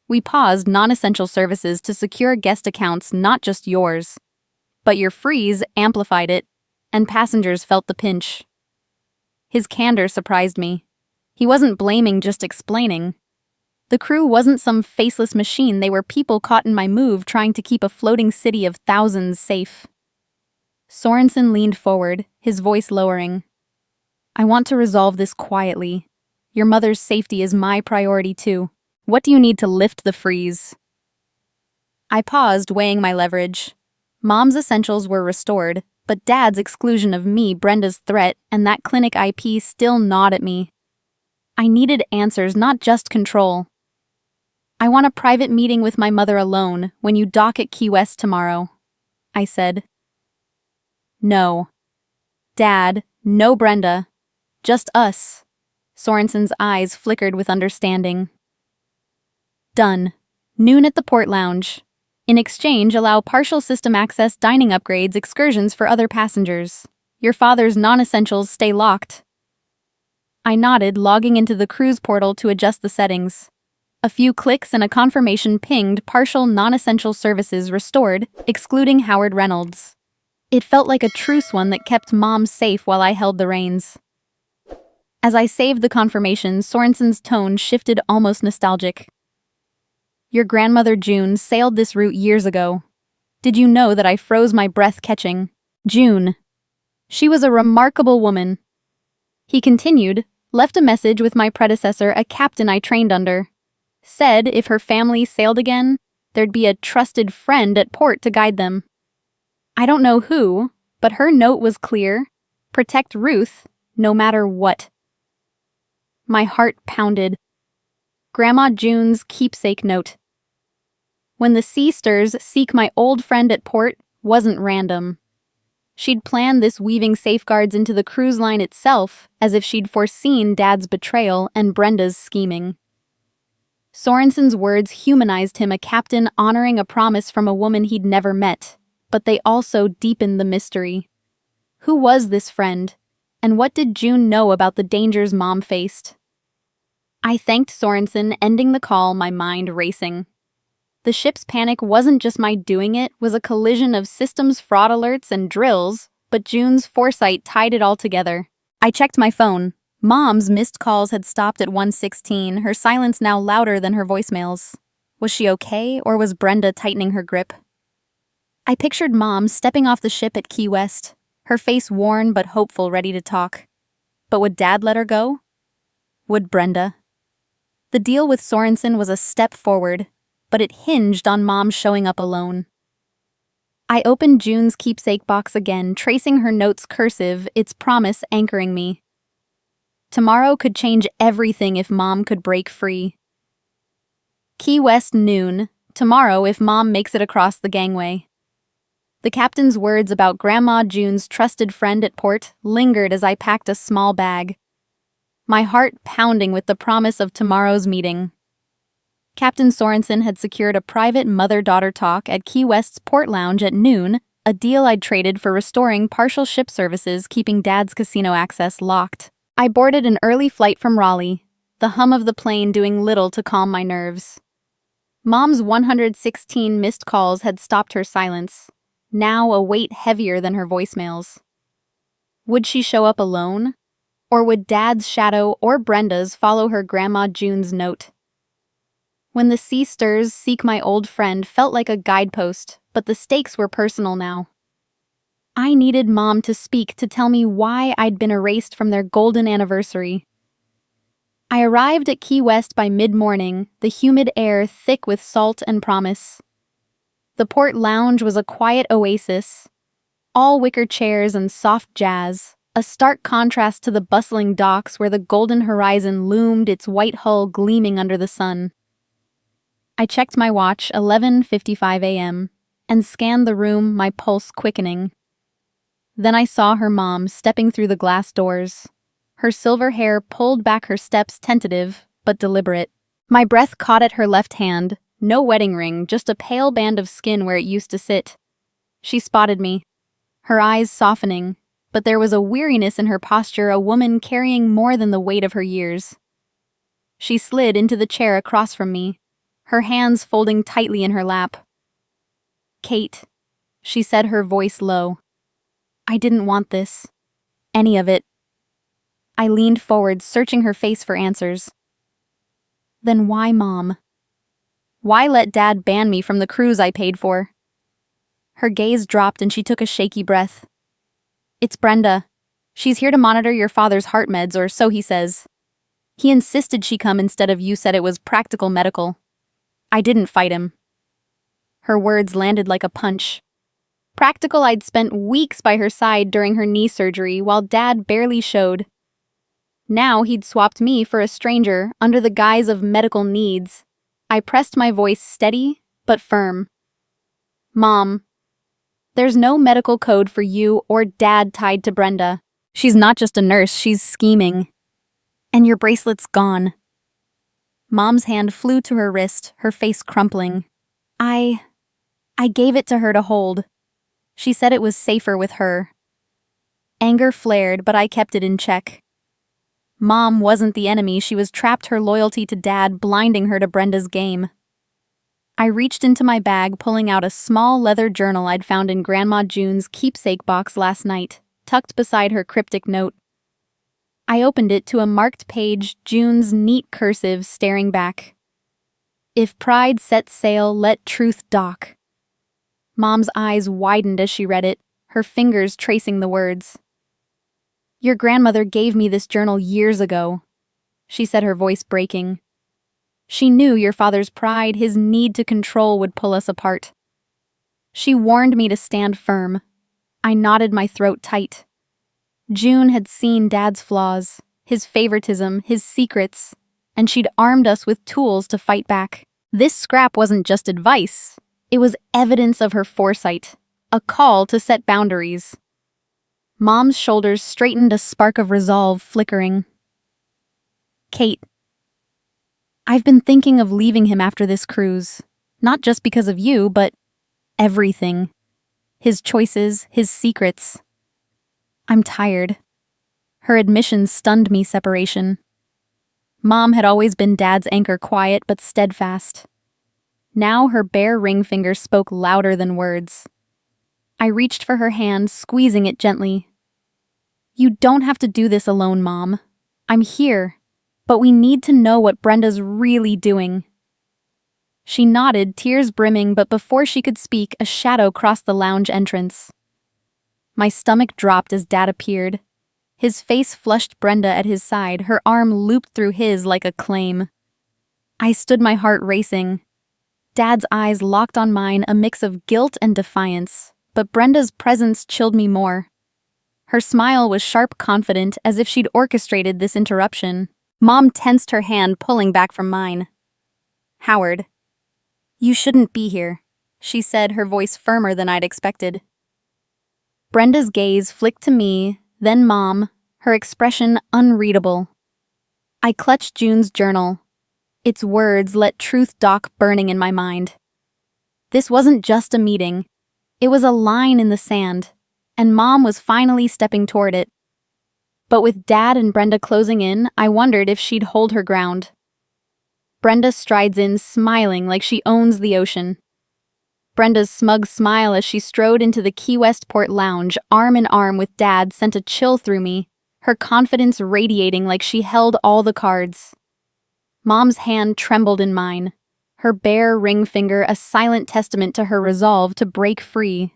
We paused non-essential services to secure guest accounts, not just yours. But your freeze amplified it, and passengers felt the pinch. His candor surprised me. He wasn't blaming, just explaining. The crew wasn't some faceless machine, they were people caught in my move, trying to keep a floating city of thousands safe. Sorensen leaned forward, his voice lowering. I want to resolve this quietly. Your mother's safety is my priority too. What do you need to lift the freeze? I paused, weighing my leverage. Mom's essentials were restored, but Dad's exclusion of me, Brenda's threat, and that clinic IP still gnawed at me. I needed answers, not just control. I want a private meeting with my mother alone when you dock at Key West tomorrow, I said. No. Dad, no Brenda. Just us. Sorensen's eyes flickered with understanding. Done. Noon at the Port Lounge. In exchange, allow partial system access, dining upgrades, excursions for other passengers. Your father's non-essentials stay locked. I nodded, logging into the cruise portal to adjust the settings. A few clicks and a confirmation pinged, partial non-essential services restored, excluding Howard Reynolds. It felt like a truce, one that kept Mom safe while I held the reins. As I saved the confirmation, Sorensen's tone shifted, almost nostalgic. Your grandmother June sailed this route years ago. Did you know that I froze my breath catching? June. She was a remarkable woman. He continued, left a message with my predecessor, a captain I trained under. Said if her family sailed again, there'd be a trusted friend at port to guide them. I don't know who, but her note was clear: protect Ruth, no matter what. My heart pounded. Grandma June's keepsake note. When the sea stirs seek my old friend at port wasn't random. She'd planned this, weaving safeguards into the cruise line itself, as if she'd foreseen Dad's betrayal and Brenda's scheming. Sorensen's words humanized him, a captain honoring a promise from a woman he'd never met, but they also deepened the mystery. Who was this friend, and what did June know about the dangers Mom faced? I thanked Sorensen, ending the call, my mind racing. The ship's panic wasn't just my doing, it was a collision of systems fraud alerts and drills, but June's foresight tied it all together. I checked my phone. Mom's missed calls had stopped at 1:16, her silence now louder than her voicemails. Was she okay, or was Brenda tightening her grip? I pictured Mom stepping off the ship at Key West, her face worn but hopeful, ready to talk. But would Dad let her go? Would Brenda? The deal with Sorensen was a step forward, but it hinged on Mom showing up alone. I opened June's keepsake box again, tracing her notes cursive, its promise anchoring me. Tomorrow could change everything if Mom could break free. Key West, noon. Tomorrow if Mom makes it across the gangway. The captain's words about Grandma June's trusted friend at port lingered as I packed a small bag, my heart pounding with the promise of tomorrow's meeting. Captain Sorensen had secured a private mother-daughter talk at Key West's port lounge at noon, a deal I'd traded for restoring partial ship services, keeping Dad's casino access locked. I boarded an early flight from Raleigh, the hum of the plane doing little to calm my nerves. Mom's 116 missed calls had stopped her silence, now a weight heavier than her voicemails. Would she show up alone? Or would Dad's shadow or Brenda's follow her Grandma June's note? When the sea stirs seek my old friend felt like a guidepost, but the stakes were personal now. I needed Mom to speak, to tell me why I'd been erased from their golden anniversary. I arrived at Key West by mid-morning, the humid air thick with salt and promise. The port lounge was a quiet oasis, all wicker chairs and soft jazz, a stark contrast to the bustling docks where the golden horizon loomed, its white hull gleaming under the sun. I checked my watch, 11:55 a.m., and scanned the room, my pulse quickening. Then I saw her Mom stepping through the glass doors. Her silver hair pulled back, her steps tentative but deliberate. My breath caught at her left hand, no wedding ring, just a pale band of skin where it used to sit. She spotted me, her eyes softening, but there was a weariness in her posture, a woman carrying more than the weight of her years. She slid into the chair across from me, her hands folding tightly in her lap. "Kate," she said, her voice low. "I didn't want this. Any of it." I leaned forward, searching her face for answers. "Then why, Mom? Why let Dad ban me from the cruise I paid for?" Her gaze dropped and she took a shaky breath. "It's Brenda. She's here to monitor your father's heart meds, or so he says. He insisted she come instead of you, said it was practical medical. I didn't fight him." Her words landed like a punch. Practical, I'd spent weeks by her side during her knee surgery while Dad barely showed. Now he'd swapped me for a stranger under the guise of medical needs. I pressed my voice steady but firm. "Mom, there's no medical code for you or Dad tied to Brenda. She's not just a nurse, she's scheming. And your bracelet's gone." Mom's hand flew to her wrist, her face crumpling. I gave it to her to hold. She said it was safer with her. Anger flared, but I kept it in check. Mom wasn't the enemy, she was trapped, her loyalty to Dad blinding her to Brenda's game. I reached into my bag, pulling out a small leather journal I'd found in Grandma June's keepsake box last night, tucked beside her cryptic note. I opened it to a marked page, June's neat cursive staring back. "If pride sets sail, let truth dock." Mom's eyes widened as she read it, her fingers tracing the words. "Your grandmother gave me this journal years ago," she said, her voice breaking. She knew your father's pride, his need to control would pull us apart. She warned me to stand firm. I knotted my throat tight. June had seen Dad's flaws, his favoritism, his secrets, and she'd armed us with tools to fight back. This scrap wasn't just advice. It was evidence of her foresight, a call to set boundaries. Mom's shoulders straightened, a spark of resolve flickering. Kate, I've been thinking of leaving him after this cruise. Not just because of you, but everything. His choices, his secrets. I'm tired. Her admission stunned me. Separation. Mom had always been Dad's anchor, quiet but steadfast. Now her bare ring finger spoke louder than words. I reached for her hand, squeezing it gently. You don't have to do this alone, Mom. I'm here, but we need to know what Brenda's really doing. She nodded, tears brimming, but before she could speak, a shadow crossed the lounge entrance. My stomach dropped as Dad appeared. His face flushed Brenda at his side, her arm looped through his like a claim. I stood, my heart racing. Dad's eyes locked on mine, a mix of guilt and defiance, but Brenda's presence chilled me more. Her smile was sharp, confident, as if she'd orchestrated this interruption. Mom tensed her hand, pulling back from mine. Howard, you shouldn't be here, she said, her voice firmer than I'd expected. Brenda's gaze flicked to me, then Mom, her expression unreadable. I clutched June's journal. Its words let truth dock burning in my mind. This wasn't just a meeting. It was a line in the sand, and Mom was finally stepping toward it. But with Dad and Brenda closing in, I wondered if she'd hold her ground. Brenda strides in, smiling like she owns the ocean. Brenda's smug smile as she strode into the Key West Port lounge, arm in arm with Dad, sent a chill through me, her confidence radiating like she held all the cards. Mom's hand trembled in mine, her bare ring finger a silent testament to her resolve to break free.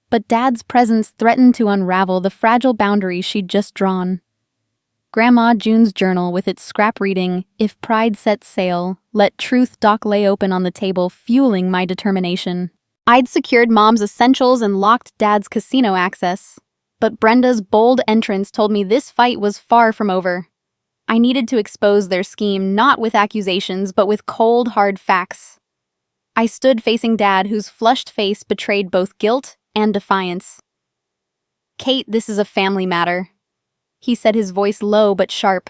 But Dad's presence threatened to unravel the fragile boundaries she'd just drawn. Grandma June's journal, with its scrap reading, "If pride sets sail, let truth dock," lay open on the table, fueling my determination. I'd secured Mom's essentials and locked Dad's casino access, but Brenda's bold entrance told me this fight was far from over. I needed to expose their scheme, not with accusations, but with cold, hard facts. I stood facing Dad, whose flushed face betrayed both guilt and defiance. Kate, this is a family matter, he said, his voice low but sharp.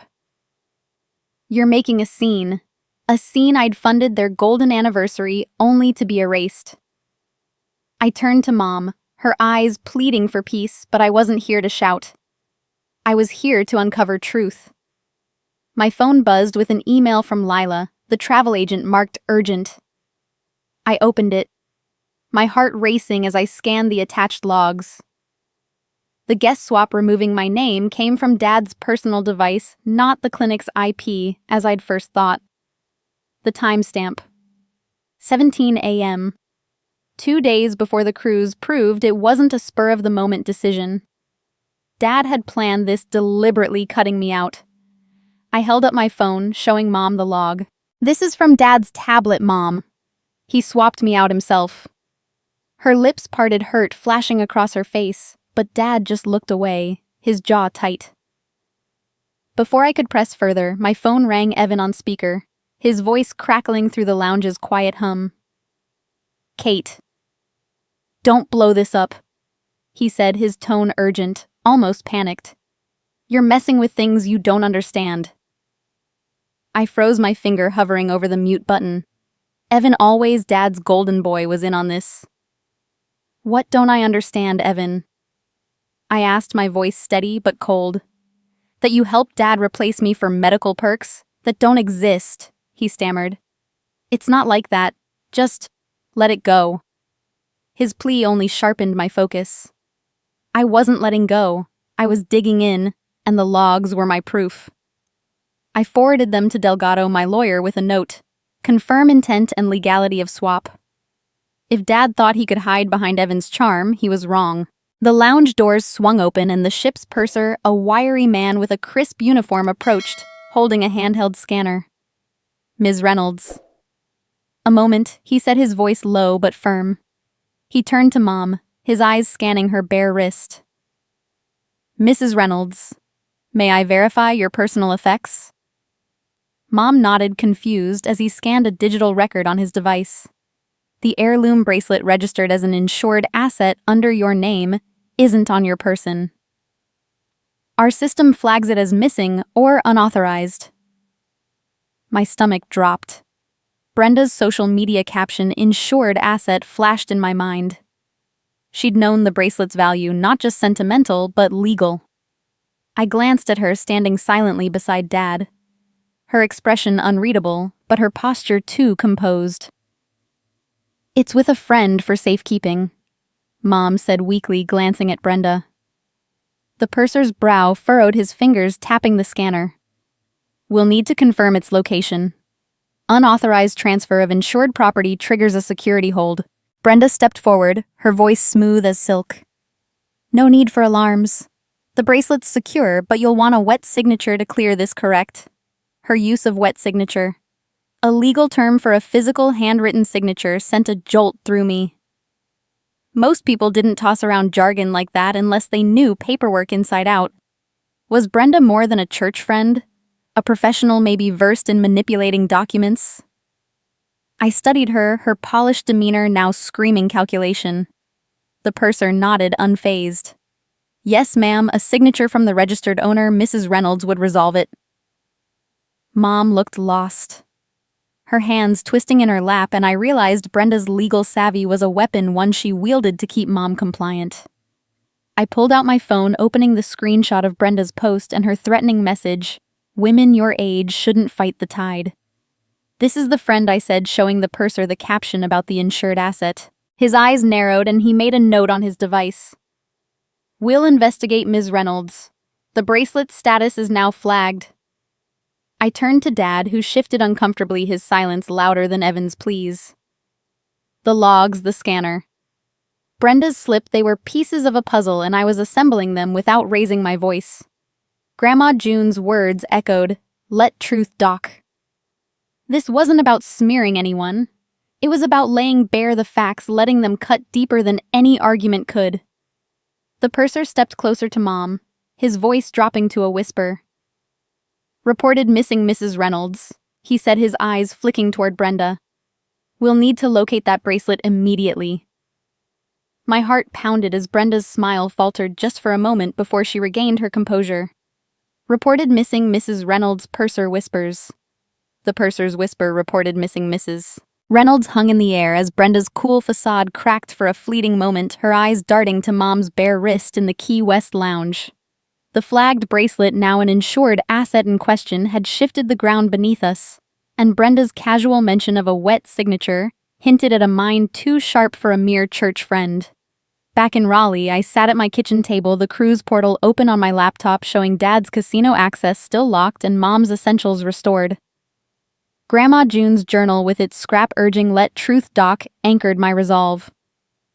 You're making a scene I'd funded their golden anniversary only to be erased. I turned to Mom, her eyes pleading for peace, but I wasn't here to shout. I was here to uncover truth. My phone buzzed with an email from Lila, the travel agent, marked urgent. I opened it, my heart racing as I scanned the attached logs. The guest swap removing my name came from Dad's personal device, not the clinic's IP, as I'd first thought. The timestamp: 17 a.m. 2 days before the cruise proved it wasn't a spur-of-the-moment decision. Dad had planned this, deliberately cutting me out. I held up my phone, showing Mom the log. This is from Dad's tablet, Mom. He swapped me out himself. Her lips parted, hurt flashing across her face, but Dad just looked away, his jaw tight. Before I could press further, my phone rang, Evan on speaker, his voice crackling through the lounge's quiet hum. Kate, don't blow this up, he said, his tone urgent, almost panicked. You're messing with things you don't understand. I froze, my finger hovering over the mute button. Evan, always Dad's golden boy, was in on this. What don't I understand, Evan? I asked, my voice steady but cold. That you helped Dad replace me for medical perks that don't exist, he stammered. It's not like that. Just let it go. His plea only sharpened my focus. I wasn't letting go. I was digging in, and the logs were my proof. I forwarded them to Delgado, my lawyer, with a note: confirm intent and legality of swap. If Dad thought he could hide behind Evan's charm, he was wrong. The lounge doors swung open and the ship's purser, a wiry man with a crisp uniform, approached, holding a handheld scanner. Ms. Reynolds. A moment, he said, his voice low but firm. He turned to Mom, his eyes scanning her bare wrist. Mrs. Reynolds, may I verify your personal effects? Mom nodded, confused, as he scanned a digital record on his device. The heirloom bracelet registered as an insured asset under your name isn't on your person. Our system flags it as missing or unauthorized. My stomach dropped. Brenda's social media caption, "insured asset," flashed in my mind. She'd known the bracelet's value, not just sentimental, but legal. I glanced at her standing silently beside Dad. Her expression unreadable, but her posture too composed. It's with a friend for safekeeping, Mom said weakly, glancing at Brenda. The purser's brow furrowed, his fingers tapping the scanner. We'll need to confirm its location. Unauthorized transfer of insured property triggers a security hold. Brenda stepped forward, her voice smooth as silk. No need for alarms. The bracelet's secure, but you'll want a wet signature to clear this, correct? Her use of wet signature, a legal term for a physical handwritten signature, sent a jolt through me. Most people didn't toss around jargon like that unless they knew paperwork inside out. Was Brenda more than a church friend? A professional maybe versed in manipulating documents? I studied her polished demeanor now screaming calculation. The purser nodded, unfazed. Yes, ma'am, a signature from the registered owner, Mrs. Reynolds, would resolve it. Mom looked lost, her hands twisting in her lap, and I realized Brenda's legal savvy was a weapon, one she wielded to keep Mom compliant. I pulled out my phone, opening the screenshot of Brenda's post and her threatening message, "Women your age shouldn't fight the tide." This is the friend, I said, showing the purser the caption about the insured asset. His eyes narrowed and he made a note on his device. We'll investigate Ms. Reynolds. The bracelet's status is now flagged. I turned to Dad, who shifted uncomfortably, his silence louder than Evan's pleas. The logs, the scanner. Brenda's slip, they were pieces of a puzzle, and I was assembling them without raising my voice. Grandma June's words echoed, "Let truth dock." This wasn't about smearing anyone. It was about laying bare the facts, letting them cut deeper than any argument could. The purser stepped closer to Mom, his voice dropping to a whisper. Reported missing Mrs. Reynolds, he said, his eyes flicking toward Brenda. We'll need to locate that bracelet immediately. My heart pounded as Brenda's smile faltered just for a moment before she regained her composure. Reported missing Mrs. Reynolds, purser whispers. The purser's whisper reported missing Mrs. Reynolds hung in the air as Brenda's cool facade cracked for a fleeting moment, her eyes darting to Mom's bare wrist in the Key West lounge. The flagged bracelet, now an insured asset in question, had shifted the ground beneath us, and Brenda's casual mention of a wet signature hinted at a mind too sharp for a mere church friend. Back in Raleigh, I sat at my kitchen table, the cruise portal open on my laptop showing Dad's casino access still locked and Mom's essentials restored. Grandma June's journal with its scrap urging "Let truth dock" anchored my resolve.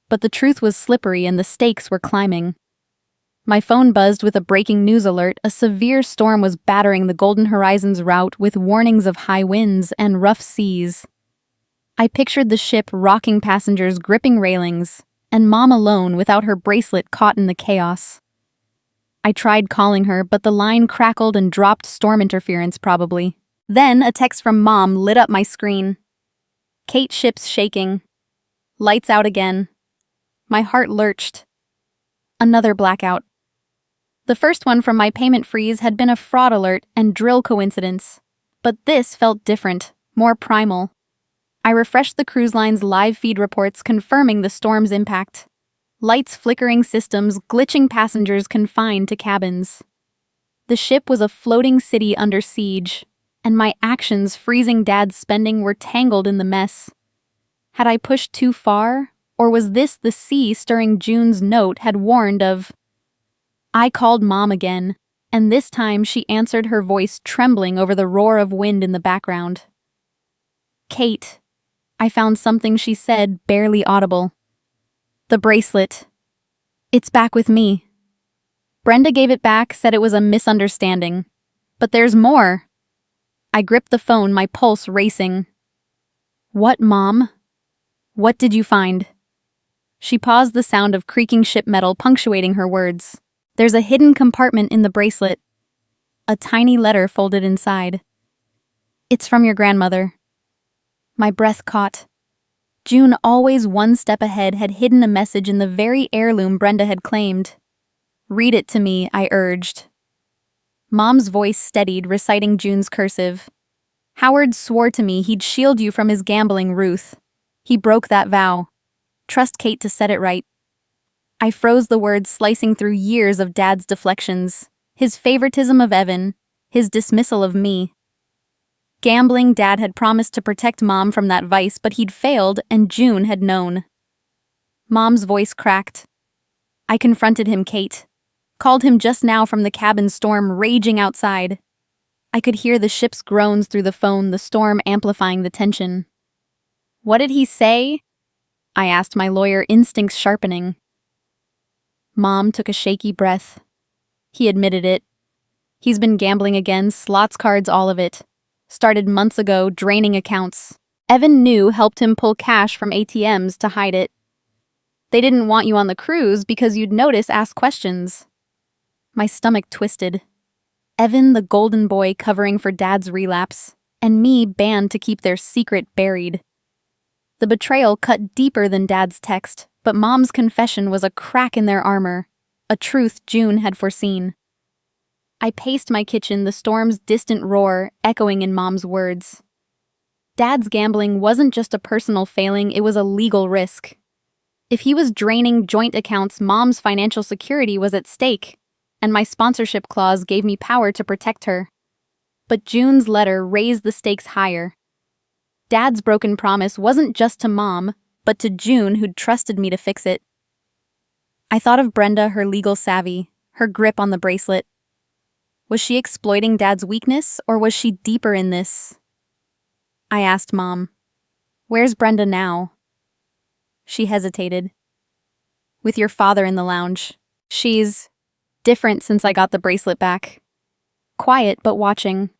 But the truth was slippery and the stakes were climbing. My phone buzzed with a breaking news alert. A severe storm was battering the Golden Horizons route with warnings of high winds and rough seas. I pictured the ship rocking passengers, gripping railings, and Mom alone without her bracelet caught in the chaos. I tried calling her, but the line crackled and dropped, storm interference probably. Then a text from Mom lit up my screen. Kate, ship's shaking. Lights out again. My heart lurched. Another blackout. The first one from my payment freeze had been a fraud alert and drill coincidence. But this felt different, more primal. I refreshed the cruise line's live feed reports confirming the storm's impact. Lights flickering, systems glitching, passengers confined to cabins. The ship was a floating city under siege, and my actions freezing Dad's spending were tangled in the mess. Had I pushed too far, or was this the sea stirring June's note had warned of? I called Mom again, and this time she answered, her voice trembling over the roar of wind in the background. Kate, I found something, she said, barely audible. The bracelet. It's back with me. Brenda gave it back, said it was a misunderstanding. But there's more. I gripped the phone, my pulse racing. What, Mom? What did you find? She paused, the sound of creaking ship metal punctuating her words. There's a hidden compartment in the bracelet. A tiny letter folded inside. It's from your grandmother. My breath caught. June, always one step ahead, had hidden a message in the very heirloom Brenda had claimed. Read it to me, I urged. Mom's voice steadied, reciting June's cursive. Howard swore to me he'd shield you from his gambling, Ruth. He broke that vow. Trust Kate to set it right. I froze, the words slicing through years of Dad's deflections. His favoritism of Evan, his dismissal of me. Gambling, Dad had promised to protect Mom from that vice, but he'd failed, and June had known. Mom's voice cracked. I confronted him, Kate. Called him just now from the cabin, storm raging outside. I could hear the ship's groans through the phone, the storm amplifying the tension. What did he say? I asked, my lawyer instincts sharpening. Mom took a shaky breath. He admitted it. He's been gambling again, slots, cards, all of it. Started months ago, draining accounts. Evan knew helped him pull cash from ATMs to hide it. They didn't want you on the cruise because you'd notice, ask questions. My stomach twisted. Evan, the golden boy, covering for Dad's relapse, and me banned to keep their secret buried. The betrayal cut deeper than Dad's text, but Mom's confession was a crack in their armor, a truth June had foreseen. I paced my kitchen, the storm's distant roar echoing in Mom's words. Dad's gambling wasn't just a personal failing, it was a legal risk. If he was draining joint accounts, Mom's financial security was at stake, and my sponsorship clause gave me power to protect her. But June's letter raised the stakes higher. Dad's broken promise wasn't just to Mom, but to June, who'd trusted me to fix it. I thought of Brenda, her legal savvy, her grip on the bracelet. Was she exploiting Dad's weakness, or was she deeper in this? I asked Mom, "Where's Brenda now?" She hesitated. "With your father in the lounge. She's different since I got the bracelet back. Quiet, but watching."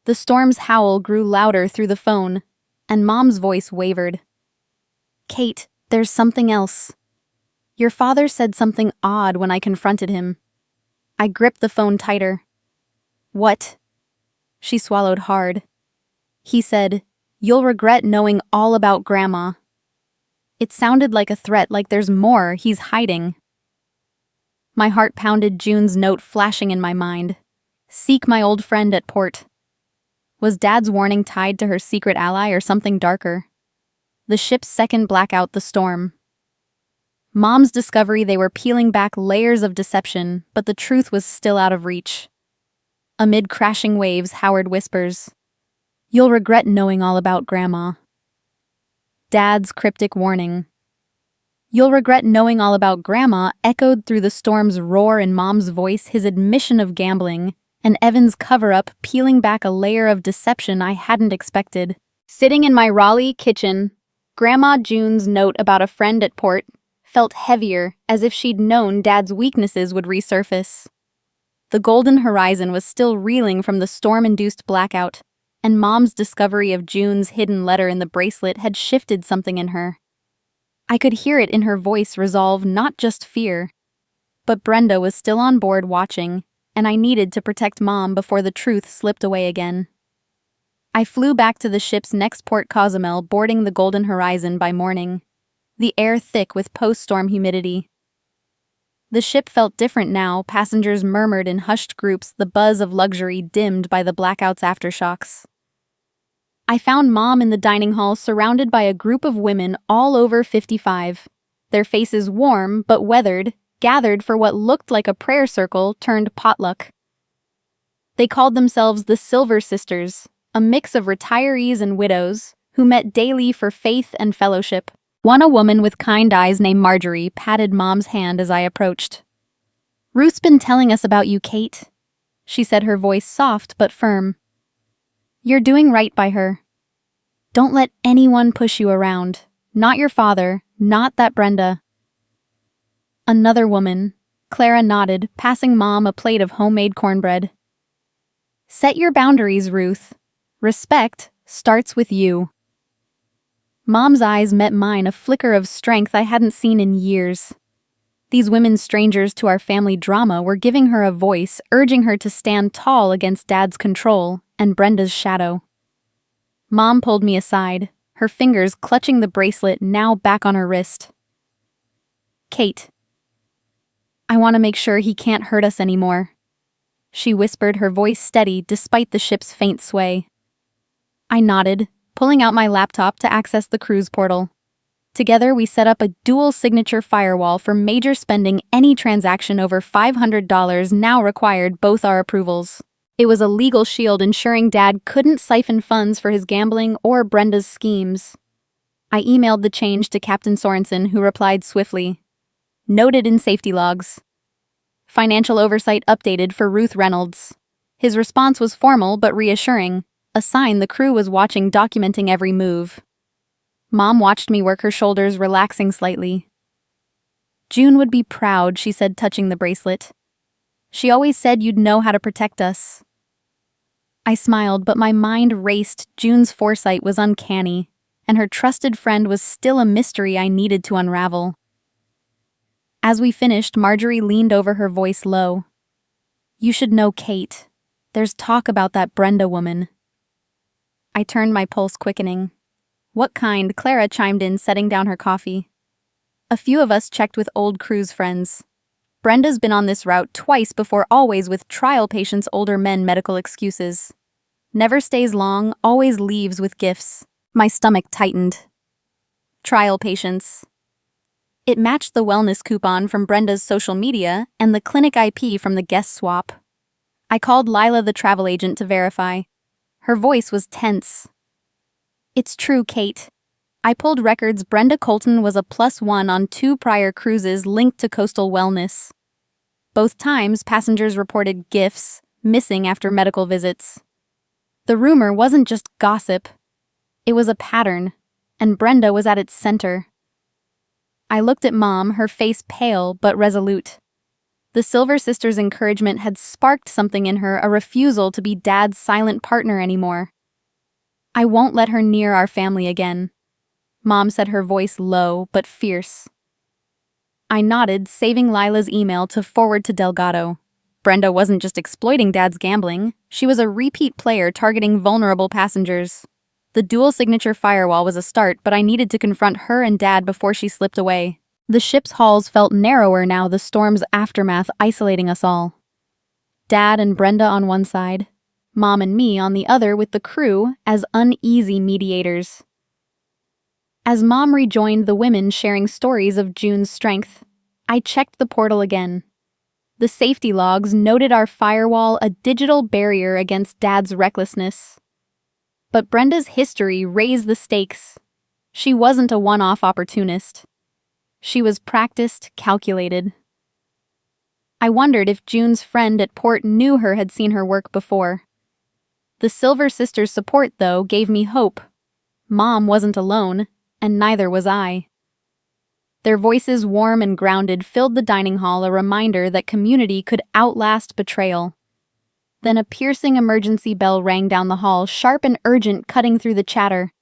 The storm's howl grew louder through the phone, and Mom's voice wavered. "Kate, there's something else. Your father said something odd when I confronted him." I gripped the phone tighter. "What?" She swallowed hard. "He said, 'You'll regret knowing all about Grandma.'" It sounded like a threat, like there's more he's hiding. My heart pounded, June's note flashing in my mind. "Seek my old friend at port." Was Dad's warning tied to her secret ally or something darker? The ship's second blackout, the storm. Mom's discovery, they were peeling back layers of deception, but the truth was still out of reach. Amid crashing waves, Howard whispers, "You'll regret knowing all about Grandma." Dad's cryptic warning. "You'll regret knowing all about Grandma" echoed through the storm's roar in Mom's voice, his admission of gambling, and Evan's cover-up peeling back a layer of deception I hadn't expected. Sitting in my Raleigh kitchen, Grandma June's note about a friend at port felt heavier, as if she'd known Dad's weaknesses would resurface. The golden horizon was still reeling from the storm-induced blackout, and Mom's discovery of June's hidden letter in the bracelet had shifted something in her. I could hear it in her voice, resolve, not just fear. But Brenda was still on board watching, and I needed to protect Mom before the truth slipped away again. I flew back to the ship's next port, Cozumel, boarding the golden horizon by morning, the air thick with post-storm humidity. The ship felt different now, passengers murmured in hushed groups, the buzz of luxury dimmed by the blackout's aftershocks. I found Mom in the dining hall, surrounded by a group of women all over 55, their faces warm but weathered, gathered for what looked like a prayer circle turned potluck. They called themselves the Silver Sisters, a mix of retirees and widows who met daily for faith and fellowship. One, a woman with kind eyes named Marjorie, patted Mom's hand as I approached. "Ruth's been telling us about you, Kate," she said, her voice soft but firm. "You're doing right by her. Don't let anyone push you around. Not your father, not that Brenda." Another woman, Clara, nodded, passing Mom a plate of homemade cornbread. Set your boundaries, Ruth. Respect starts with you. Mom's eyes met mine, a flicker of strength I hadn't seen in years. These women strangers to our family drama were giving her a voice, urging her to stand tall against Dad's control and Brenda's shadow. Mom pulled me aside, her fingers clutching the bracelet now back on her wrist. Kate, I want to make sure he can't hurt us anymore. She whispered, her voice steady despite the ship's faint sway. I nodded, pulling out my laptop to access the cruise portal. Together, we set up a dual signature firewall for major spending. Any transaction over $500 now required both our approvals. It was a legal shield ensuring Dad couldn't siphon funds for his gambling or Brenda's schemes. I emailed the change to Captain Sorensen, who replied swiftly. Noted in safety logs. Financial oversight updated for Ruth Reynolds. His response was formal but reassuring, a sign the crew was watching, documenting every move. Mom watched me work her shoulders, relaxing slightly. June would be proud, she said, touching the bracelet. She always said you'd know how to protect us. I smiled, but my mind raced. June's foresight was uncanny, and her trusted friend was still a mystery I needed to unravel. As we finished, Marjorie leaned over, her voice low. You should know, Kate. There's talk about that Brenda woman. I turned, my pulse quickening. What kind? Clara chimed in, setting down her coffee. A few of us checked with old cruise friends. Brenda's been on this route twice before, always with trial patients, older men, medical excuses. Never stays long, always leaves with gifts. My stomach tightened. Trial patients. It matched the wellness coupon from Brenda's social media and the clinic IP from the guest swap. I called Lila, the travel agent, to verify. Her voice was tense. It's true, Kate. I pulled records. Brenda Colton was a +1 on 2 prior cruises linked to Coastal Wellness. Both times, passengers reported gifts, missing after medical visits. The rumor wasn't just gossip. It was a pattern, and Brenda was at its center. I looked at Mom, her face pale but resolute. The Silver Sisters' encouragement had sparked something in her, a refusal to be Dad's silent partner anymore. I won't let her near our family again. Mom said, her voice low but fierce. I nodded, saving Lila's email to forward to Delgado. Brenda wasn't just exploiting Dad's gambling, she was a repeat player targeting vulnerable passengers. The dual signature firewall was a start, but I needed to confront her and Dad before she slipped away. The ship's halls felt narrower now, the storm's aftermath isolating us all. Dad and Brenda on one side, Mom and me on the other, with the crew as uneasy mediators. As Mom rejoined the women sharing stories of June's strength, I checked the portal again. The safety logs noted our firewall a digital barrier against Dad's recklessness. But Brenda's history raised the stakes. She wasn't a one-off opportunist. She was practiced, calculated. I wondered if June's friend at port knew her, had seen her work before. The Silver Sisters' support, though, gave me hope. Mom wasn't alone, and neither was I. Their voices, warm and grounded, filled the dining hall, a reminder that community could outlast betrayal. Then a piercing emergency bell rang down the hall, sharp and urgent, cutting through the chatter.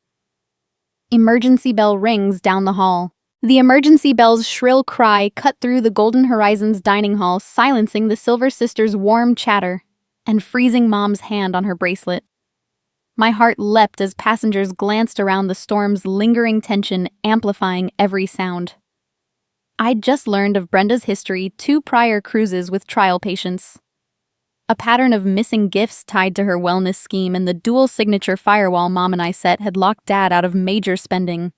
Emergency bell rings down the hall. The emergency bell's shrill cry cut through the Golden Horizons dining hall, silencing the Silver Sisters' warm chatter and freezing Mom's hand on her bracelet. My heart leapt as passengers glanced around, the storm's lingering tension amplifying every sound. I'd just learned of Brenda's history, 2 prior cruises with trial patients. A pattern of missing gifts tied to her wellness scheme, and the dual signature firewall Mom and I set had locked Dad out of major spending.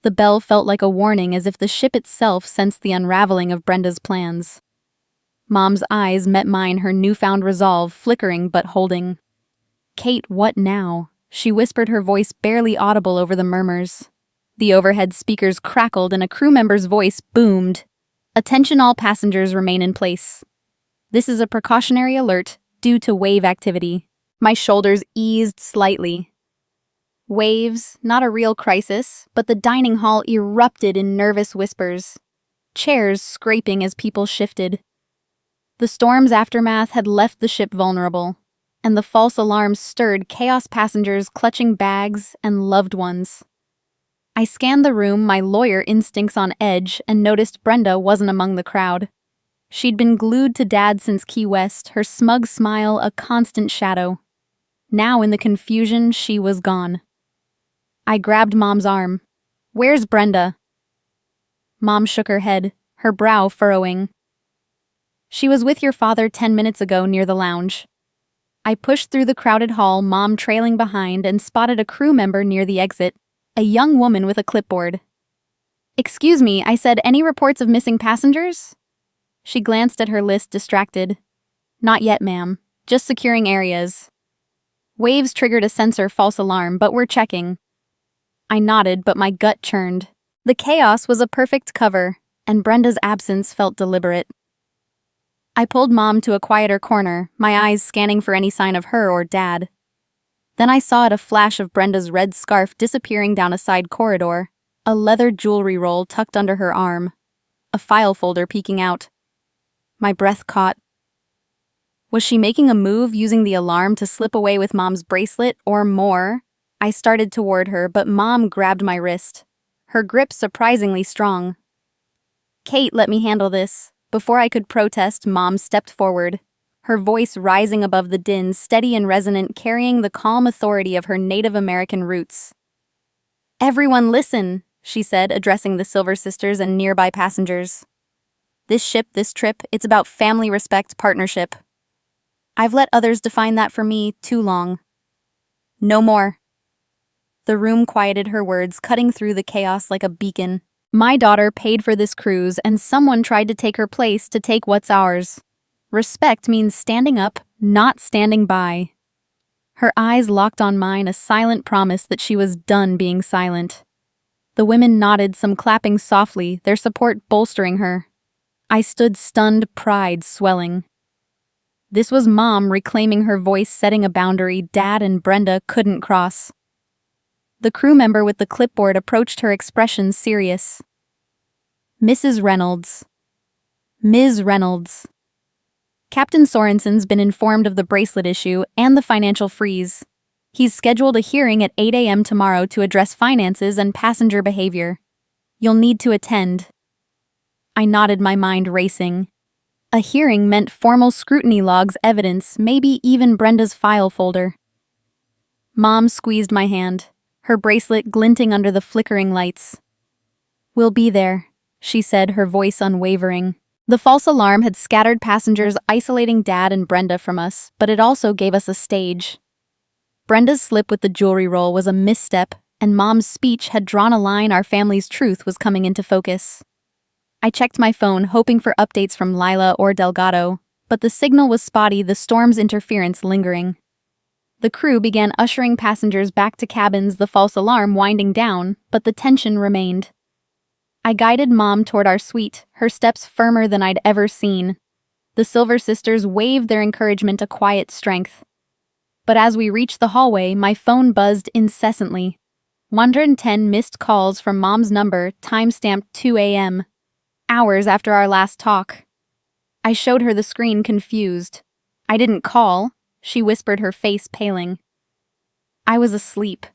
The bell felt like a warning, as if the ship itself sensed the unraveling of Brenda's plans. Mom's eyes met mine, her newfound resolve flickering but holding. Kate, what now? She whispered, her voice barely audible over the murmurs. The overhead speakers crackled and a crew member's voice boomed. Attention, all passengers, remain in place. This is a precautionary alert due to wave activity. My shoulders eased slightly. Waves, not a real crisis, but the dining hall erupted in nervous whispers, chairs scraping as people shifted. The storm's aftermath had left the ship vulnerable, and the false alarms stirred chaos passengers clutching bags and loved ones. I scanned the room, my lawyer instincts on edge, and noticed Brenda wasn't among the crowd. She'd been glued to Dad since Key West, her smug smile a constant shadow. Now, in the confusion, she was gone. I grabbed Mom's arm. "Where's Brenda?" Mom shook her head, her brow furrowing. "She was with your father 10 minutes ago near the lounge." I pushed through the crowded hall, Mom trailing behind, and spotted a crew member near the exit, a young woman with a clipboard. "Excuse me," I said, "any reports of missing passengers?" She glanced at her list, distracted. "Not yet, ma'am. Just securing areas." Waves triggered a sensor false alarm, but we're checking. I nodded, but my gut churned. The chaos was a perfect cover, and Brenda's absence felt deliberate. I pulled Mom to a quieter corner, my eyes scanning for any sign of her or Dad. Then I saw at a flash of Brenda's red scarf disappearing down a side corridor, a leather jewelry roll tucked under her arm, a file folder peeking out. My breath caught. Was she making a move, using the alarm to slip away with Mom's bracelet, or more? I started toward her, but Mom grabbed my wrist, her grip surprisingly strong. "Kate, let me handle this." Before I could protest, Mom stepped forward, her voice rising above the din, steady and resonant, carrying the calm authority of her Native American roots. "Everyone listen," she said, addressing the Silver Sisters and nearby passengers. "This ship, this trip, it's about family, respect, partnership. I've let others define that for me too long. No more." The room quieted her words, cutting through the chaos like a beacon. My daughter paid for this cruise, and someone tried to take her place, to take what's ours. Respect means standing up, not standing by. Her eyes locked on mine, a silent promise that she was done being silent. The women nodded, some clapping softly, their support bolstering her. I stood stunned, pride swelling. This was Mom reclaiming her voice, setting a boundary Dad and Brenda couldn't cross. The crew member with the clipboard approached her, expression serious. "Mrs. Reynolds." "Ms. Reynolds." "Captain Sorensen's been informed of the bracelet issue and the financial freeze. He's scheduled a hearing at 8 a.m. tomorrow to address finances and passenger behavior. You'll need to attend." I nodded, my mind racing. A hearing meant formal scrutiny, logs, evidence, maybe even Brenda's file folder. Mom squeezed my hand, her bracelet glinting under the flickering lights. "We'll be there," she said, her voice unwavering. The false alarm had scattered passengers, isolating Dad and Brenda from us, but it also gave us a stage. Brenda's slip with the jewelry roll was a misstep, and Mom's speech had drawn a line. Our family's truth was coming into focus. I checked my phone, hoping for updates from Lila or Delgado, but the signal was spotty, the storm's interference lingering. The crew began ushering passengers back to cabins, the false alarm winding down, but the tension remained. I guided Mom toward our suite, her steps firmer than I'd ever seen. The Silver Sisters waved their encouragement, a quiet strength. But as we reached the hallway, my phone buzzed incessantly. 110 missed calls from Mom's number, timestamped 2 a.m., hours after our last talk. I showed her the screen, confused. "I didn't call," she whispered, her face paling. "I was asleep."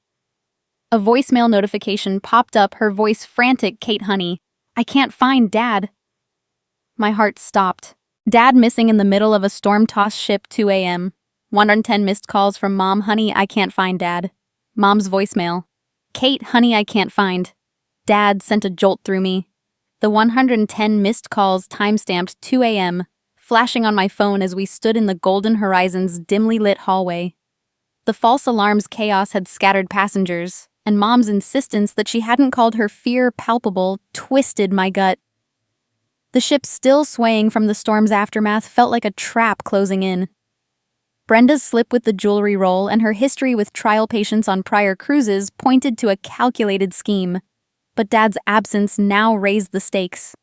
A voicemail notification popped up, her voice frantic. "Kate, honey, I can't find Dad." My heart stopped. Dad missing in the middle of a storm-tossed ship, 2 a.m. 110 missed calls from Mom. "Honey, I can't find Dad." Mom's voicemail. "Kate, honey, I can't find Dad," sent a jolt through me. The 110 missed calls, timestamped 2 a.m., flashing on my phone as we stood in the Golden Horizon's dimly lit hallway. The false alarm's chaos had scattered passengers, and Mom's insistence that she hadn't called her fear palpable twisted my gut. The ship, still swaying from the storm's aftermath, felt like a trap closing in. Brenda's slip with the jewelry roll and her history with trial patients on prior cruises pointed to a calculated scheme. But Dad's absence now raised the stakes.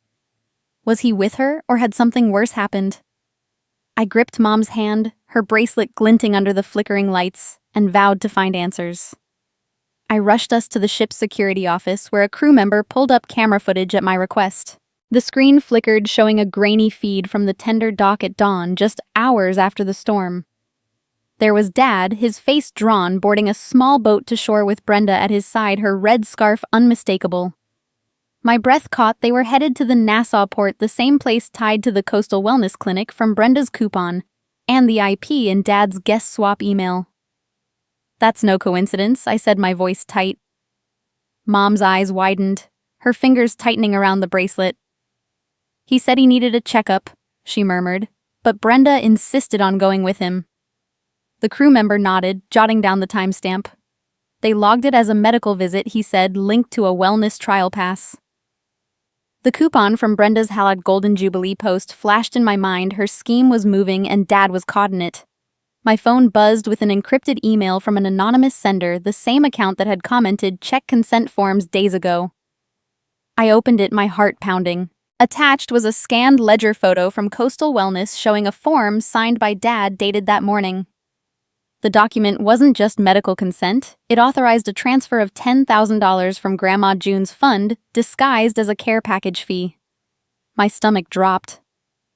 Was he with her, or had something worse happened? I gripped Mom's hand, her bracelet glinting under the flickering lights, and vowed to find answers. I rushed us to the ship's security office, where a crew member pulled up camera footage at my request. The screen flickered, showing a grainy feed from the tender dock at dawn, just hours after the storm. There was Dad, his face drawn, boarding a small boat to shore with Brenda at his side, her red scarf unmistakable. My breath caught. They were headed to the Nassau port, the same place tied to the Coastal Wellness Clinic from Brenda's coupon, and the IP in Dad's guest swap email. That's no coincidence, I said, my voice tight. Mom's eyes widened, her fingers tightening around the bracelet. He said he needed a checkup, she murmured, but Brenda insisted on going with him. The crew member nodded, jotting down the timestamp. They logged it as a medical visit, he said, linked to a wellness trial pass. The coupon from Brenda's Halak Golden Jubilee post flashed in my mind. Her scheme was moving and Dad was caught in it. My phone buzzed with an encrypted email from an anonymous sender, the same account that had commented check consent forms days ago. I opened it, my heart pounding. Attached was a scanned ledger photo from Coastal Wellness showing a form signed by Dad dated that morning. The document wasn't just medical consent, it authorized a transfer of $10,000 from Grandma June's fund, disguised as a care package fee. My stomach dropped.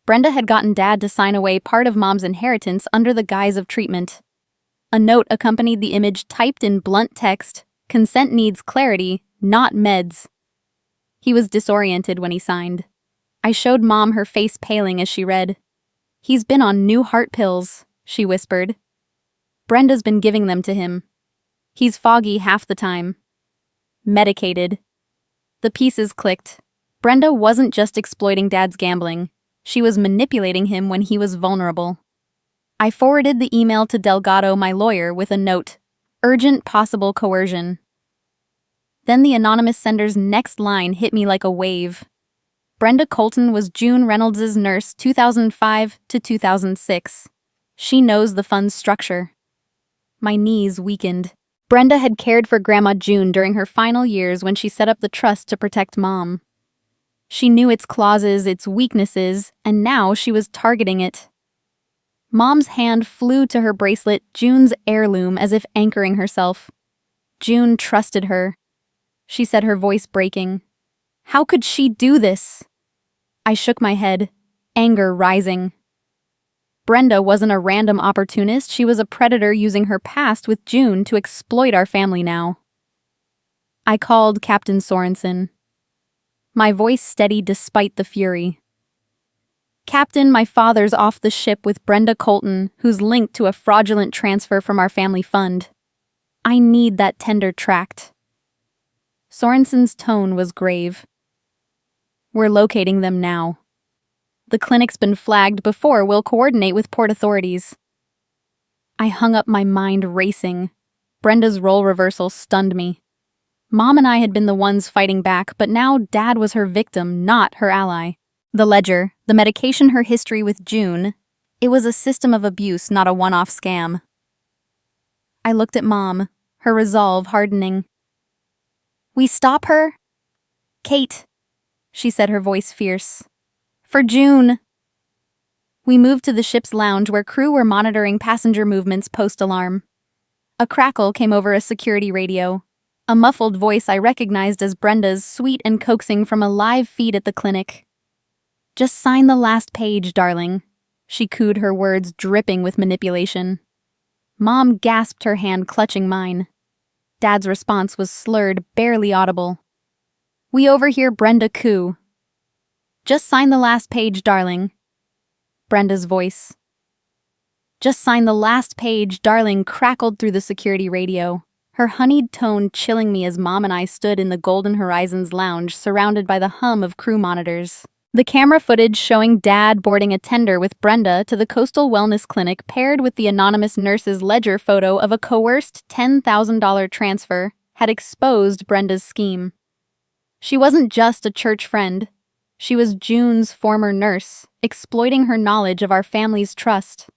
Brenda had gotten Dad to sign away part of Mom's inheritance under the guise of treatment. A note accompanied the image typed in blunt text, "Consent needs clarity, not meds." He was disoriented when he signed. I showed Mom, her face paling as she read. "He's been on new heart pills," she whispered. "Brenda's been giving them to him. He's foggy half the time. Medicated." The pieces clicked. Brenda wasn't just exploiting Dad's gambling. She was manipulating him when he was vulnerable. I forwarded the email to Delgado, my lawyer, with a note, "Urgent possible coercion." Then the anonymous sender's next line hit me like a wave. Brenda Colton was June Reynolds' nurse 2005 to 2006. She knows the fund's structure. My knees weakened. Brenda had cared for Grandma June during her final years when she set up the trust to protect Mom. She knew its clauses, its weaknesses, and now she was targeting it. Mom's hand flew to her bracelet, June's heirloom, as if anchoring herself. June trusted her. She said, her voice breaking. How could she do this? I shook my head, anger rising. Brenda wasn't a random opportunist, she was a predator using her past with June to exploit our family now. I called Captain Sorensen. My voice steady despite the fury. "Captain, my father's off the ship with Brenda Colton, who's linked to a fraudulent transfer from our family fund. I need that tender tracked." Sorensen's tone was grave. "We're locating them now. The clinic's been flagged before. We'll coordinate with port authorities." I hung up, my mind racing. Brenda's role reversal stunned me. Mom and I had been the ones fighting back, but now Dad was her victim, not her ally. The ledger, the medication, her history with June, it was a system of abuse, not a one-off scam. I looked at Mom, her resolve hardening. "We stop her?" "Kate," she said, her voice fierce. "For June." We moved to the ship's lounge where crew were monitoring passenger movements post-alarm. A crackle came over a security radio. A muffled voice I recognized as Brenda's, sweet and coaxing from a live feed at the clinic. "Just sign the last page, darling," she cooed, her words dripping with manipulation. Mom gasped, her hand clutching mine. Dad's response was slurred, barely audible. "We overhear Brenda coo." "Just sign the last page, darling." Brenda's voice. "Just sign the last page, darling," crackled through the security radio, her honeyed tone chilling me as Mom and I stood in the Golden Horizons lounge surrounded by the hum of crew monitors. The camera footage showing Dad boarding a tender with Brenda to the Coastal Wellness Clinic paired with the anonymous nurse's ledger photo of a coerced $10,000 transfer had exposed Brenda's scheme. She wasn't just a church friend. She was June's former nurse, exploiting her knowledge of our family's trust.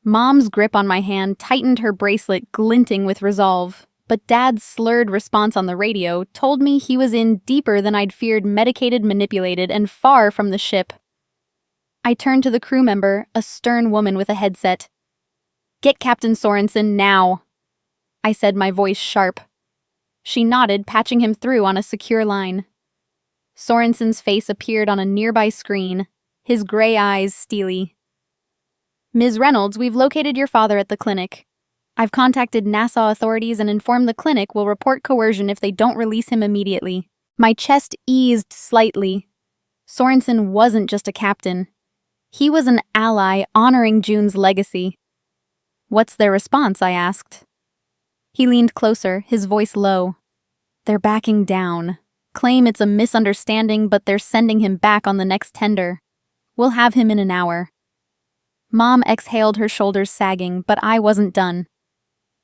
Mom's grip on my hand tightened, her bracelet glinting with resolve, but Dad's slurred response on the radio told me he was in deeper than I'd feared, medicated, manipulated, and far from the ship. I turned to the crew member, a stern woman with a headset. "Get Captain Sorensen now," I said, my voice sharp. She nodded, patching him through on a secure line. Sorensen's face appeared on a nearby screen, his gray eyes steely. Ms. Reynolds, we've located your father at the clinic. I've contacted Nassau authorities and informed the clinic will report coercion if they don't release him immediately. My chest eased slightly. Sorensen wasn't just a captain. He was an ally honoring June's legacy. What's their response? I asked. He leaned closer, his voice low. They're backing down. Claim it's a misunderstanding, but they're sending him back on the next tender. We'll have him in an hour. Mom exhaled, her shoulders sagging, but I wasn't done.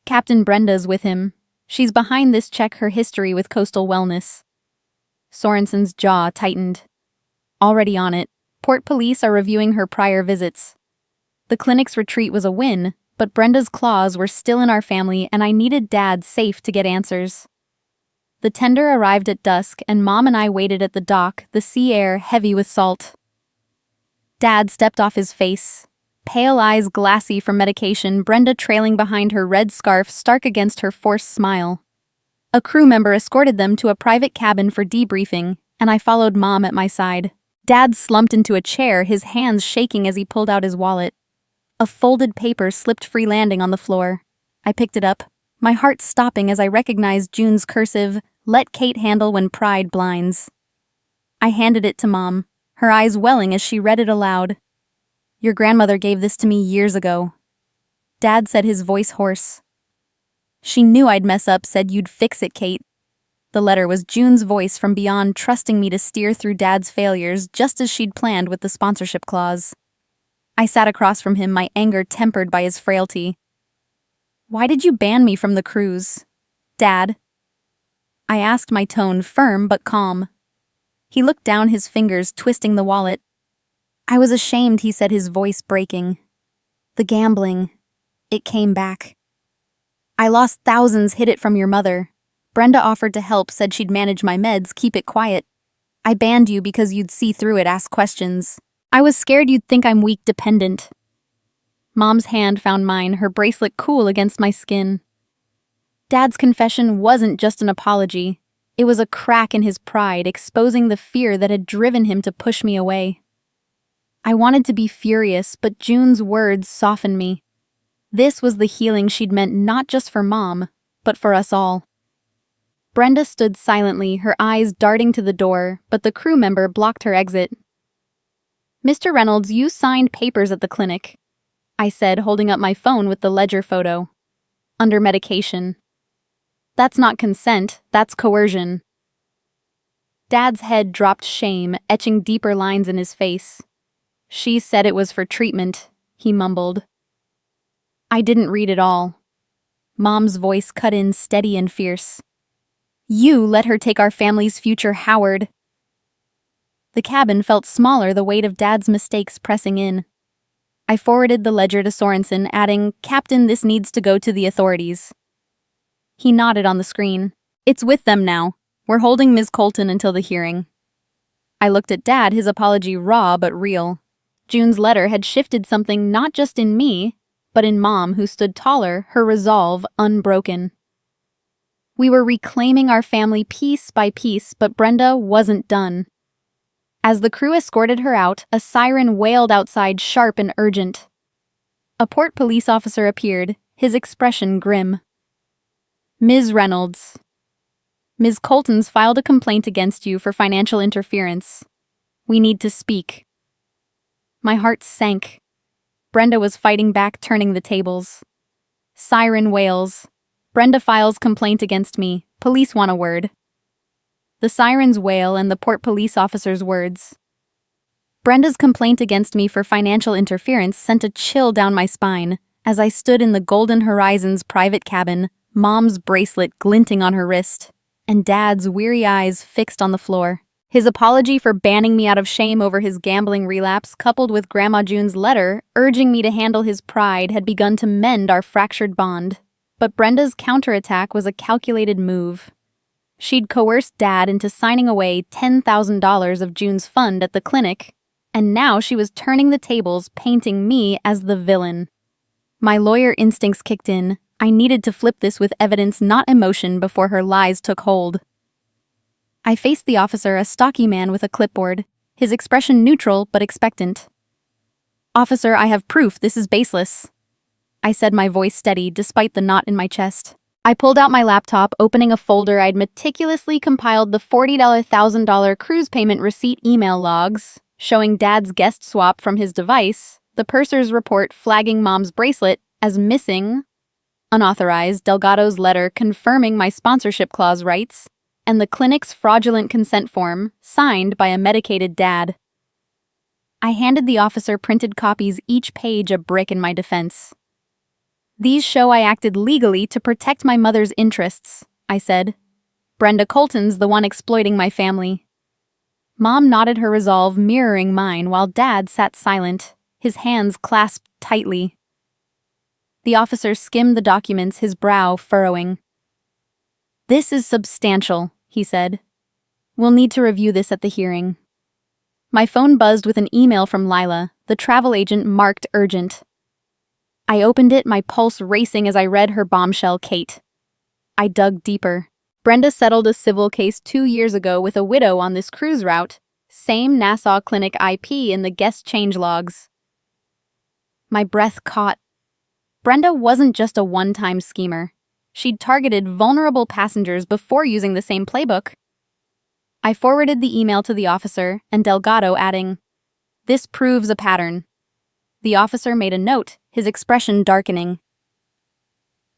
Captain Brenda's with him. She's behind this. Check her history with Coastal Wellness. Sorensen's jaw tightened. Already on it. Port police are reviewing her prior visits. The clinic's retreat was a win, but Brenda's claws were still in our family and I needed Dad safe to get answers. The tender arrived at dusk and Mom and I waited at the dock, the sea air heavy with salt. Dad stepped off his face. Pale eyes glassy from medication, Brenda trailing behind her red scarf stark against her forced smile. A crew member escorted them to a private cabin for debriefing, and I followed Mom at my side. Dad slumped into a chair, his hands shaking as he pulled out his wallet. A folded paper slipped free landing on the floor. I picked it up, my heart stopping as I recognized June's cursive, "Let Kate handle when pride blinds." I handed it to Mom, her eyes welling as she read it aloud. Your grandmother gave this to me years ago. Dad said, his voice hoarse. She knew I'd mess up, said you'd fix it, Kate. The letter was June's voice from beyond, trusting me to steer through Dad's failures just as she'd planned with the sponsorship clause. I sat across from him, my anger tempered by his frailty. Why did you ban me from the cruise, Dad? I asked, my tone firm but calm. He looked down, his fingers twisting the wallet. I was ashamed, he said, his voice breaking. The gambling. It came back. I lost thousands, hid it from your mother. Brenda offered to help, said she'd manage my meds, keep it quiet. I banned you because you'd see through it, ask questions. I was scared you'd think I'm weak dependent. Mom's hand found mine, her bracelet cool against my skin. Dad's confession wasn't just an apology. It was a crack in his pride, exposing the fear that had driven him to push me away. I wanted to be furious, but June's words softened me. This was the healing she'd meant not just for Mom, but for us all. Brenda stood silently, her eyes darting to the door, but the crew member blocked her exit. Mr. Reynolds, you signed papers at the clinic, I said, holding up my phone with the ledger photo. Under medication. That's not consent, that's coercion. Dad's head dropped, shame etching deeper lines in his face. She said it was for treatment, he mumbled. I didn't read it all. Mom's voice cut in steady and fierce. You let her take our family's future, Howard. The cabin felt smaller, the weight of Dad's mistakes pressing in. I forwarded the ledger to Sorensen, adding, Captain, this needs to go to the authorities. He nodded on the screen. It's with them now. We're holding Ms. Colton until the hearing. I looked at Dad, his apology raw but real. June's letter had shifted something not just in me, but in Mom, who stood taller, her resolve unbroken. We were reclaiming our family piece by piece, but Brenda wasn't done. As the crew escorted her out, a siren wailed outside, sharp and urgent. A port police officer appeared, his expression grim. Ms. Reynolds. Ms. Colton's filed a complaint against you for financial interference. We need to speak. My heart sank. Brenda was fighting back, turning the tables. Siren wails. Brenda files complaint against me. Police want a word. The siren's wail and the port police officer's words. Brenda's complaint against me for financial interference sent a chill down my spine as I stood in the Golden Horizons private cabin, Mom's bracelet glinting on her wrist, and Dad's weary eyes fixed on the floor. His apology for banning me out of shame over his gambling relapse, coupled with Grandma June's letter urging me to handle his pride, had begun to mend our fractured bond. But Brenda's counterattack was a calculated move. She'd coerced Dad into signing away $10,000 of June's fund at the clinic, and now she was turning the tables, painting me as the villain. My lawyer instincts kicked in. I needed to flip this with evidence, not emotion, before her lies took hold. I faced the officer, a stocky man with a clipboard, his expression neutral but expectant. Officer, I have proof this is baseless, I said, my voice steady despite the knot in my chest. I pulled out my laptop, opening a folder I'd meticulously compiled the $40,000 cruise payment receipt email logs, showing Dad's guest swap from his device, the purser's report flagging Mom's bracelet as missing, unauthorized Delgado's letter confirming my sponsorship clause rights, and the clinic's fraudulent consent form, signed by a medicated Dad. I handed the officer printed copies, each page a brick in my defense. These show I acted legally to protect my mother's interests, I said. Brenda Colton's the one exploiting my family. Mom nodded her resolve, mirroring mine, while Dad sat silent, his hands clasped tightly. The officer skimmed the documents, his brow furrowing. This is substantial, he said. We'll need to review this at the hearing. My phone buzzed with an email from Lila, the travel agent marked urgent. I opened it, my pulse racing as I read her bombshell, Kate. I dug deeper. Brenda settled a civil case 2 years ago with a widow on this cruise route. Same Nassau Clinic IP in the guest change logs. My breath caught. Brenda wasn't just a one-time schemer. She'd targeted vulnerable passengers before using the same playbook. I forwarded the email to the officer, and Delgado adding, "This proves a pattern." The officer made a note, his expression darkening.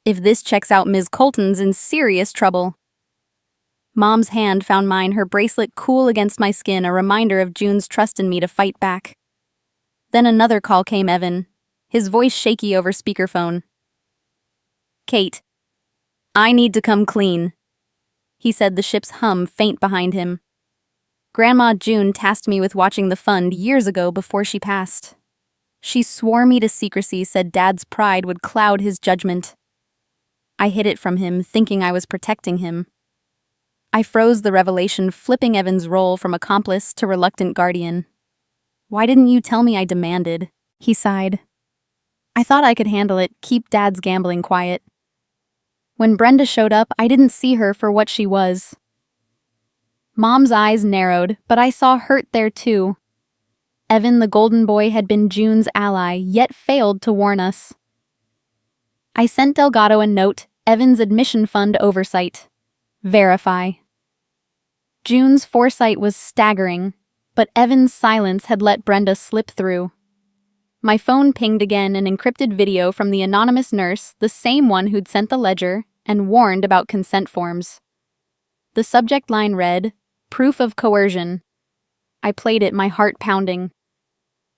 If this checks out, Ms. Colton's in serious trouble. Mom's hand found mine, her bracelet cool against my skin, a reminder of June's trust in me to fight back. Then another call came, Evan, his voice shaky over speakerphone. "Kate, I need to come clean," he said, the ship's hum faint behind him. Grandma June tasked me with watching the fund years ago before she passed. She swore me to secrecy, said Dad's pride would cloud his judgment. I hid it from him, thinking I was protecting him. I froze the revelation, flipping Evan's role from accomplice to reluctant guardian. "Why didn't you tell me?" I demanded. He sighed. "I thought I could handle it, keep Dad's gambling quiet." When Brenda showed up, I didn't see her for what she was. Mom's eyes narrowed, but I saw hurt there too. Evan, the golden boy, had been June's ally, yet failed to warn us. I sent Delgado a note, Evan's admission fund oversight. Verify. June's foresight was staggering, but Evan's silence had let Brenda slip through. My phone pinged again, an encrypted video from the anonymous nurse, the same one who'd sent the ledger and warned about consent forms. The subject line read, "Proof of coercion." I played it, my heart pounding.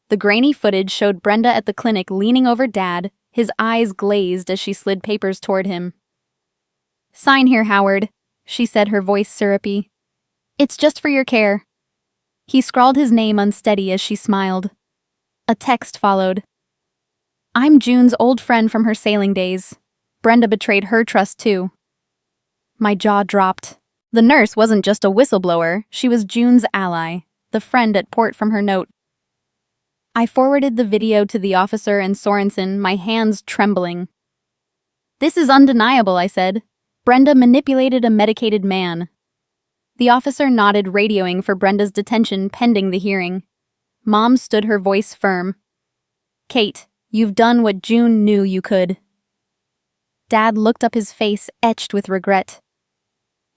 The grainy footage showed Brenda at the clinic leaning over Dad, his eyes glazed as she slid papers toward him. "Sign here, Howard," she said, her voice syrupy. "It's just for your care." He scrawled his name unsteady as she smiled. A text followed. "I'm June's old friend from her sailing days. Brenda betrayed her trust too." My jaw dropped. The nurse wasn't just a whistleblower, she was June's ally, the friend at port from her note. I forwarded the video to the officer and Sorensen, my hands trembling. "This is undeniable," I said. "Brenda manipulated a medicated man." The officer nodded, radioing for Brenda's detention pending the hearing. Mom stood, her voice firm. "Kate, you've done what June knew you could." Dad looked up, his face etched with regret.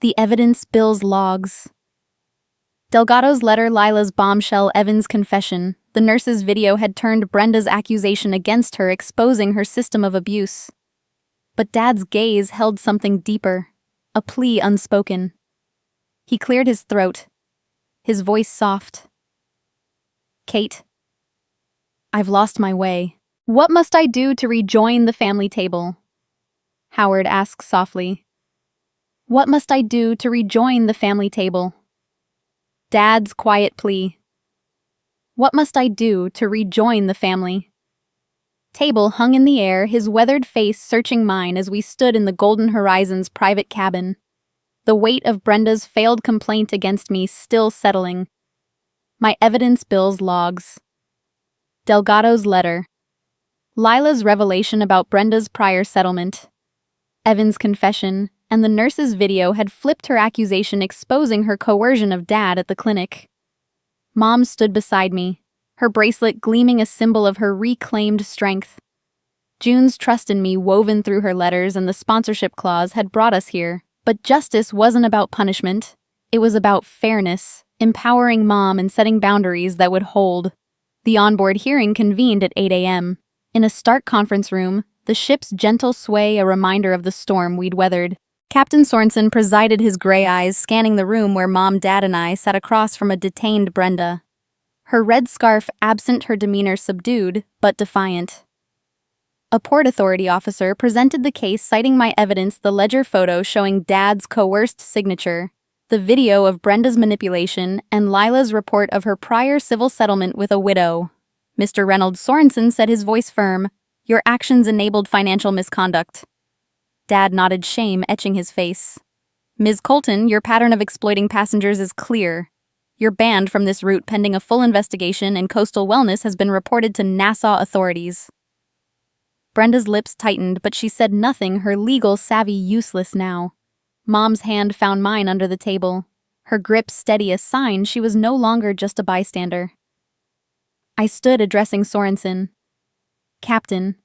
The evidence, Bill's logs. Delgado's letter, Lila's bombshell, Evan's confession. The nurse's video had turned Brenda's accusation against her, exposing her system of abuse. But Dad's gaze held something deeper, a plea unspoken. He cleared his throat, his voice soft. "Kate, I've lost my way. What must I do to rejoin the family table?" Howard asked softly. "What must I do to rejoin the family table?" Dad's quiet plea. "What must I do to rejoin the family?" Table hung in the air, his weathered face searching mine as we stood in the Golden Horizon's private cabin. The weight of Brenda's failed complaint against me still settling. My evidence, Bill's logs. Delgado's letter. Lila's revelation about Brenda's prior settlement. Evan's confession, and the nurse's video had flipped her accusation, exposing her coercion of Dad at the clinic. Mom stood beside me, her bracelet gleaming a symbol of her reclaimed strength. June's trust in me woven through her letters and the sponsorship clause had brought us here. But justice wasn't about punishment. It was about fairness, empowering Mom and setting boundaries that would hold. The onboard hearing convened at 8 a.m. In a stark conference room, the ship's gentle sway a reminder of the storm we'd weathered. Captain Sorensen presided, his gray eyes scanning the room where Mom, Dad, and I sat across from a detained Brenda. Her red scarf absent, her demeanor subdued, but defiant. A Port Authority officer presented the case, citing my evidence, the ledger photo showing Dad's coerced signature, the video of Brenda's manipulation, and Lila's report of her prior civil settlement with a widow. Mr. Reynolds Sorensen said, his voice firm, "Your actions enabled financial misconduct." Dad nodded, shame etching his face. "Ms. Colton, your pattern of exploiting passengers is clear. You're banned from this route pending a full investigation, and Coastal Wellness has been reported to Nassau authorities." Brenda's lips tightened, but she said nothing, her legal savvy useless now. Mom's hand found mine under the table, her grip steady, a sign she was no longer just a bystander. I stood, addressing Sorensen. "Captain,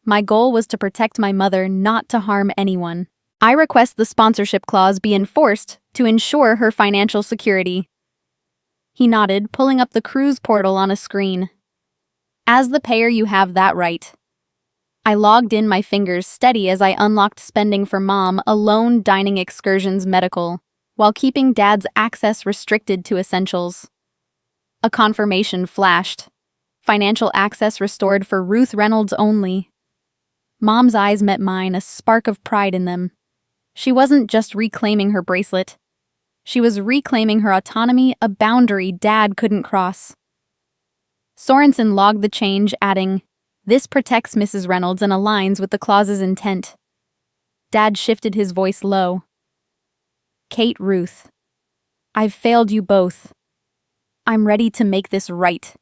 my goal was to protect my mother, not to harm anyone. I request the sponsorship clause be enforced to ensure her financial security." He nodded, pulling up the cruise portal on a screen. "As the payer, you have that right." I logged in, my fingers steady as I unlocked spending for Mom, alone dining excursions, medical, while keeping Dad's access restricted to essentials. A confirmation flashed. Financial access restored for Ruth Reynolds only. Mom's eyes met mine, a spark of pride in them. She wasn't just reclaiming her bracelet. She was reclaiming her autonomy, a boundary Dad couldn't cross. Sorensen logged the change, adding, "This protects Mrs. Reynolds and aligns with the clause's intent." Dad shifted, his voice low. "Kate, Ruth, I've failed you both. I'm ready to make this right."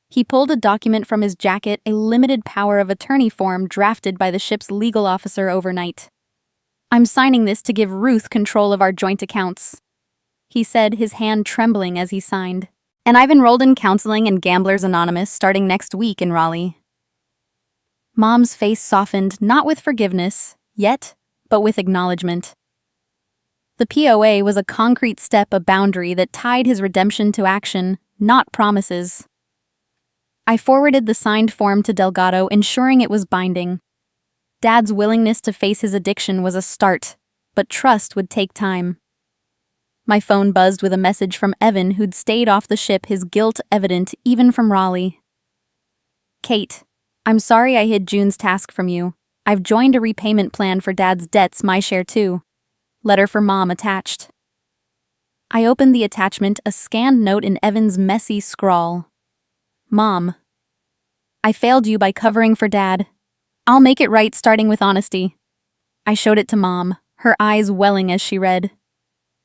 He pulled a document from his jacket, a limited power of attorney form drafted by the ship's legal officer overnight. "I'm signing this to give Ruth control of our joint accounts," he said, his hand trembling as he signed. "And I've enrolled in counseling and Gamblers Anonymous starting next week in Raleigh." Mom's face softened, not with forgiveness, yet, but with acknowledgement. The POA was a concrete step, a boundary that tied his redemption to action, not promises. I forwarded the signed form to Delgado, ensuring it was binding. Dad's willingness to face his addiction was a start, but trust would take time. My phone buzzed with a message from Evan, who'd stayed off the ship, his guilt evident even from Raleigh. "Kate, I'm sorry I hid June's task from you. I've joined a repayment plan for Dad's debts, my share too. Letter for Mom attached." I opened the attachment, a scanned note in Evan's messy scrawl. "Mom, I failed you by covering for Dad. I'll make it right, starting with honesty." I showed it to Mom, her eyes welling as she read.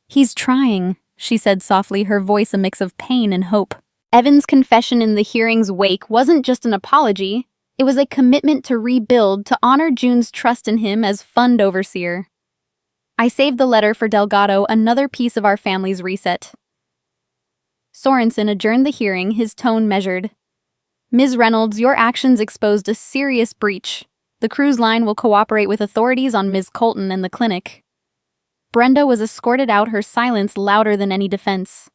"He's trying," she said softly, her voice a mix of pain and hope. Evan's confession in the hearing's wake wasn't just an apology, it was a commitment to rebuild, to honor June's trust in him as fund overseer. I saved the letter for Delgado, another piece of our family's reset. Sorensen adjourned the hearing, his tone measured. "Ms. Reynolds, your actions exposed a serious breach. The cruise line will cooperate with authorities on Ms. Colton and the clinic." Brenda was escorted out, her silence louder than any defense.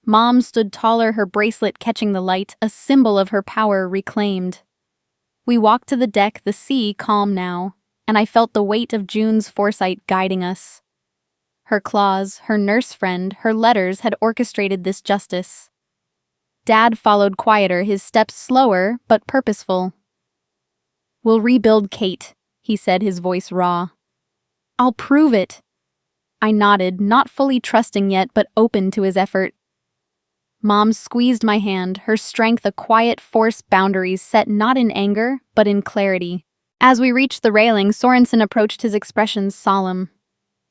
Mom stood taller, her bracelet catching the light, a symbol of her power reclaimed. We walked to the deck, the sea calm now, and I felt the weight of June's foresight guiding us. Her claws, her nurse friend, her letters had orchestrated this justice. Dad followed quieter, his steps slower but purposeful. "We'll rebuild Kate," he said, his voice raw. "I'll prove it." I nodded, not fully trusting yet, but open to his effort. Mom squeezed my hand, her strength a quiet force, boundaries set not in anger, but in clarity. As we reached the railing, Sorensen approached, his expression solemn.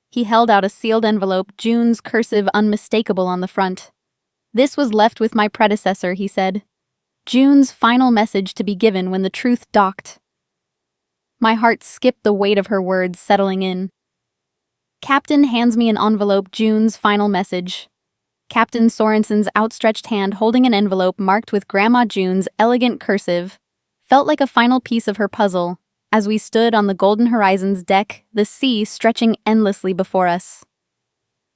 He held out a sealed envelope, June's cursive unmistakable on the front. "This was left with my predecessor," he said. June's final message to be given when the truth docked. My heart skipped, the weight of her words settling in. "Captain hands me an envelope, June's final message. Captain Sorensen's outstretched hand holding an envelope marked with Grandma June's elegant cursive felt like a final piece of her puzzle as we stood on the Golden Horizon's deck, the sea stretching endlessly before us.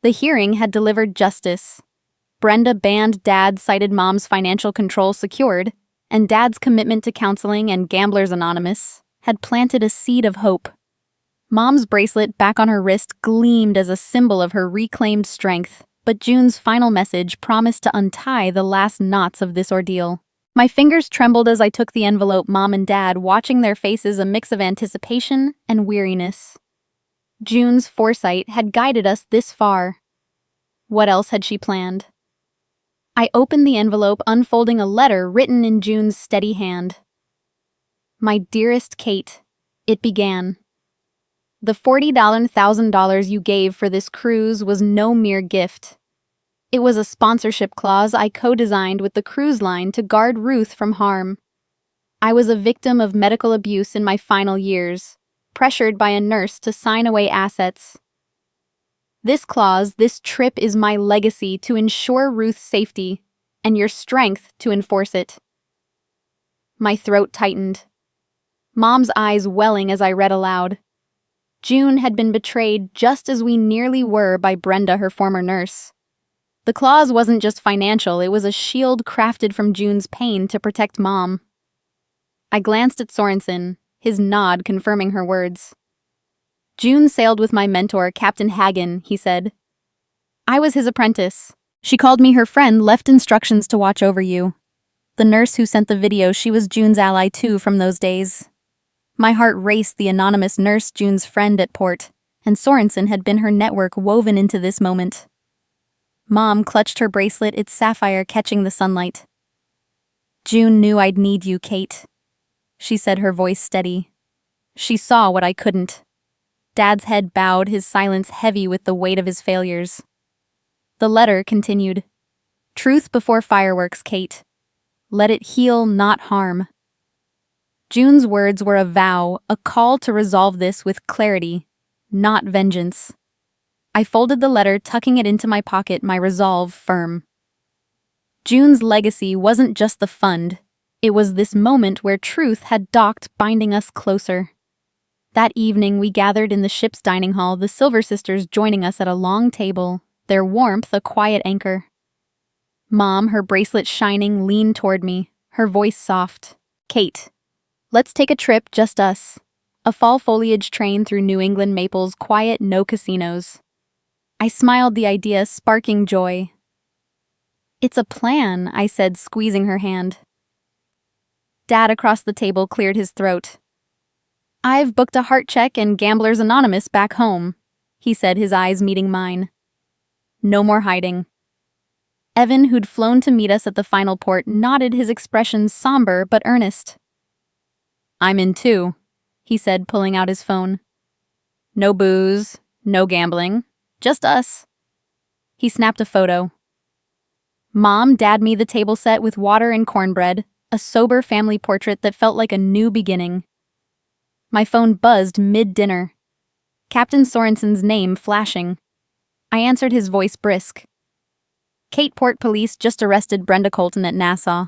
The hearing had delivered justice. Brenda banned Dad cited Mom's financial control secured, and Dad's commitment to counseling and Gamblers Anonymous had planted a seed of hope. Mom's bracelet back on her wrist gleamed as a symbol of her reclaimed strength, but June's final message promised to untie the last knots of this ordeal. My fingers trembled as I took the envelope, Mom and Dad watching their faces a mix of anticipation and weariness. June's foresight had guided us this far. What else had she planned? I opened the envelope, unfolding a letter written in June's steady hand. My dearest Kate, it began. The $40,000 you gave for this cruise was no mere gift. It was a sponsorship clause I co-designed with the cruise line to guard Ruth from harm. I was a victim of medical abuse in my final years, pressured by a nurse to sign away assets. This clause, this trip is my legacy to ensure Ruth's safety, and your strength to enforce it. My throat tightened. Mom's eyes welling as I read aloud. June had been betrayed just as we nearly were by Brenda, her former nurse. The clause wasn't just financial, it was a shield crafted from June's pain to protect Mom. I glanced at Sorensen, his nod confirming her words. June sailed with my mentor, Captain Hagen, he said. I was his apprentice. She called me her friend, left instructions to watch over you. The nurse who sent the video, she was June's ally too from those days. My heart raced, the anonymous nurse, June's friend at port, and Sorensen had been her network woven into this moment. Mom clutched her bracelet, its sapphire catching the sunlight. June knew I'd need you, Kate, she said, her voice steady. She saw what I couldn't. Dad's head bowed, his silence heavy with the weight of his failures. The letter continued. Truth before fireworks, Kate. Let it heal, not harm. June's words were a vow, a call to resolve this with clarity, not vengeance. I folded the letter, tucking it into my pocket, my resolve firm. June's legacy wasn't just the fund. It was this moment where truth had docked, binding us closer. That evening, we gathered in the ship's dining hall, the Silver Sisters joining us at a long table, their warmth a quiet anchor. Mom, her bracelet shining, leaned toward me, her voice soft. Kate, let's take a trip, just us. A fall foliage train through New England maples, quiet, no casinos. I smiled, the idea sparking joy. It's a plan, I said, squeezing her hand. Dad across the table cleared his throat. I've booked a heart check and Gamblers Anonymous back home, he said, his eyes meeting mine. No more hiding. Evan, who'd flown to meet us at the final port, nodded, his expression somber but earnest. I'm in too, he said, pulling out his phone. No booze, no gambling, just us. He snapped a photo. Mom, Dad, me the table set with water and cornbread, a sober family portrait that felt like a new beginning. My phone buzzed mid-dinner. Captain Sorensen's name flashing. I answered, his voice brisk. Kate, Port Police just arrested Brenda Colton at Nassau.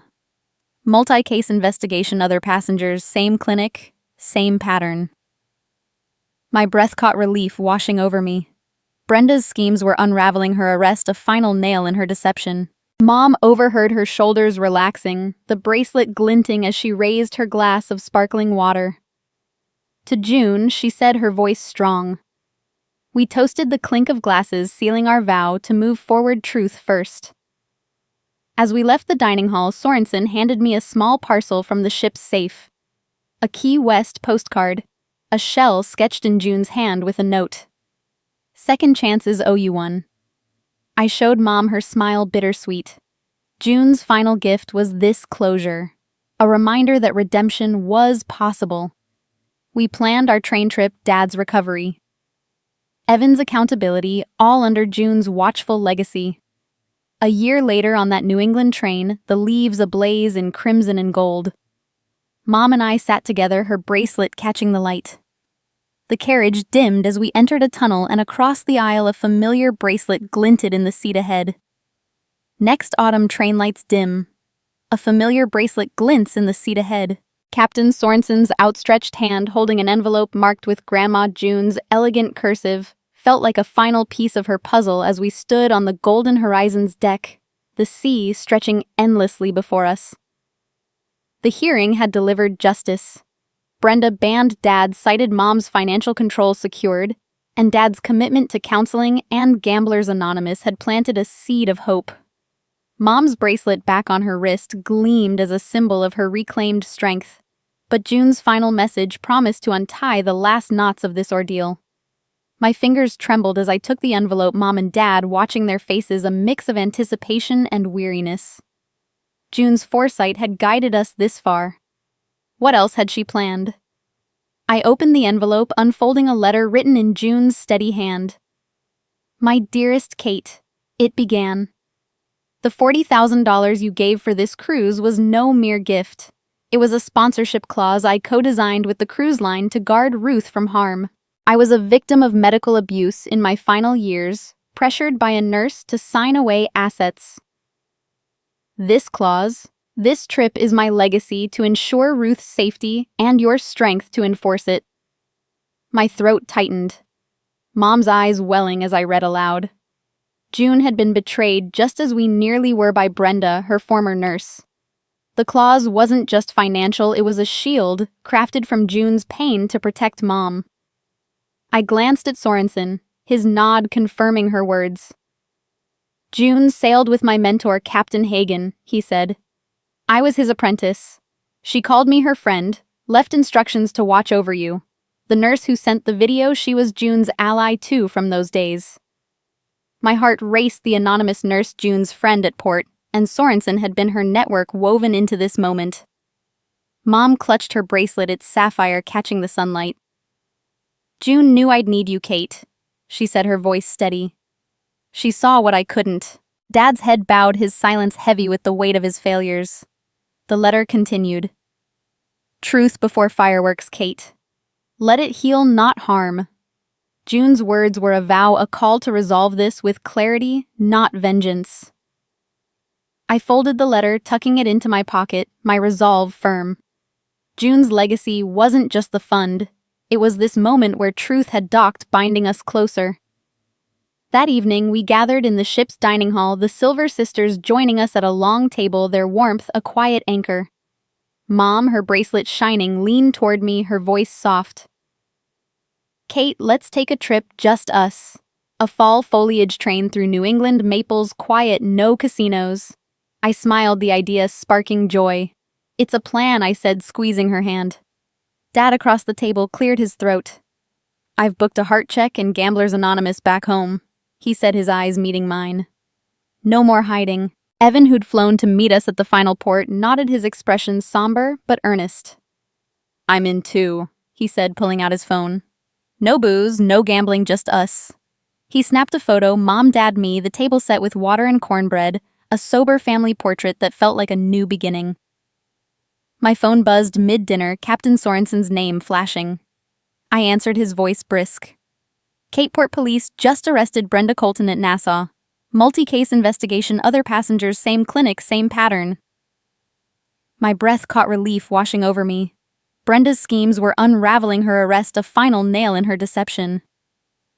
Multi-case investigation, other passengers, same clinic, same pattern. My breath caught relief washing over me. Brenda's schemes were unraveling, her arrest a final nail in her deception. Mom overheard, her shoulders relaxing, the bracelet glinting as she raised her glass of sparkling water. To June, she said, her voice strong. We toasted, the clink of glasses, sealing our vow to move forward, truth first. As we left the dining hall, Sorensen handed me a small parcel from the ship's safe. A Key West postcard, a shell sketched in June's hand with a note. Second chances owe you one. I showed Mom, her smile bittersweet. June's final gift was this closure, a reminder that redemption was possible. We planned our train trip, Dad's recovery. Evan's accountability, all under June's watchful legacy. A year later on that New England train, the leaves ablaze in crimson and gold. Mom and I sat together, her bracelet catching the light. The carriage dimmed as we entered a tunnel, and across the aisle a familiar bracelet glinted in the seat ahead. Next autumn, train lights dim. A familiar bracelet glints in the seat ahead. Captain Sorensen's outstretched hand holding an envelope marked with Grandma June's elegant cursive felt like a final piece of her puzzle as we stood on the Golden Horizon's deck, the sea stretching endlessly before us. The hearing had delivered justice. Brenda banned Dad cited Mom's financial control secured, and Dad's commitment to counseling and Gamblers Anonymous had planted a seed of hope. Mom's bracelet back on her wrist gleamed as a symbol of her reclaimed strength, but June's final message promised to untie the last knots of this ordeal. My fingers trembled as I took the envelope, Mom and Dad watching their faces a mix of anticipation and weariness. June's foresight had guided us this far. What else had she planned? I opened the envelope, unfolding a letter written in June's steady hand. My dearest Kate, it began. The $40,000 you gave for this cruise was no mere gift. It was a sponsorship clause I co-designed with the cruise line to guard Ruth from harm. I was a victim of medical abuse in my final years, pressured by a nurse to sign away assets. This clause, this trip is my legacy to ensure Ruth's safety and your strength to enforce it. My throat tightened, Mom's eyes welling as I read aloud. June had been betrayed just as we nearly were by Brenda, her former nurse. The clause wasn't just financial, it was a shield crafted from June's pain to protect Mom. I glanced at Sorensen, his nod confirming her words. June sailed with my mentor, Captain Hagen, he said. I was his apprentice. She called me her friend, left instructions to watch over you. The nurse who sent the video, she was June's ally too from those days. My heart raced, the anonymous nurse, June's friend at port, and Sorensen had been her network woven into this moment. Mom clutched her bracelet, its sapphire catching the sunlight. June knew I'd need you, Kate, she said, her voice steady. She saw what I couldn't. Dad's head bowed, his silence heavy with the weight of his failures. The letter continued. Truth before fireworks, Kate. Let it heal, not harm. June's words were a vow, a call to resolve this with clarity, not vengeance. I folded the letter, tucking it into my pocket, my resolve firm. June's legacy wasn't just the fund. It was this moment where truth had docked, binding us closer. That evening, we gathered in the ship's dining hall, the Silver Sisters joining us at a long table, their warmth a quiet anchor. Mom, her bracelet shining, leaned toward me, her voice soft. Kate, let's take a trip, just us. A fall foliage train through New England maples, quiet, no casinos. I smiled, the idea sparking joy. It's a plan, I said, squeezing her hand. Dad across the table cleared his throat. I've booked a heart check and Gamblers Anonymous back home, he said, his eyes meeting mine. No more hiding. Evan, who'd flown to meet us at the final port, nodded, his expression somber but earnest. I'm in too, he said, pulling out his phone. No booze, no gambling, just us. He snapped a photo, Mom, Dad, me, the table set with water and cornbread, a sober family portrait that felt like a new beginning. My phone buzzed mid-dinner, Captain Sorensen's name flashing. I answered, his voice brisk. Cape Port Police just arrested Brenda Colton at Nassau. Multi-case investigation, other passengers, same clinic, same pattern. My breath caught relief washing over me. Brenda's schemes were unraveling, her arrest a final nail in her deception.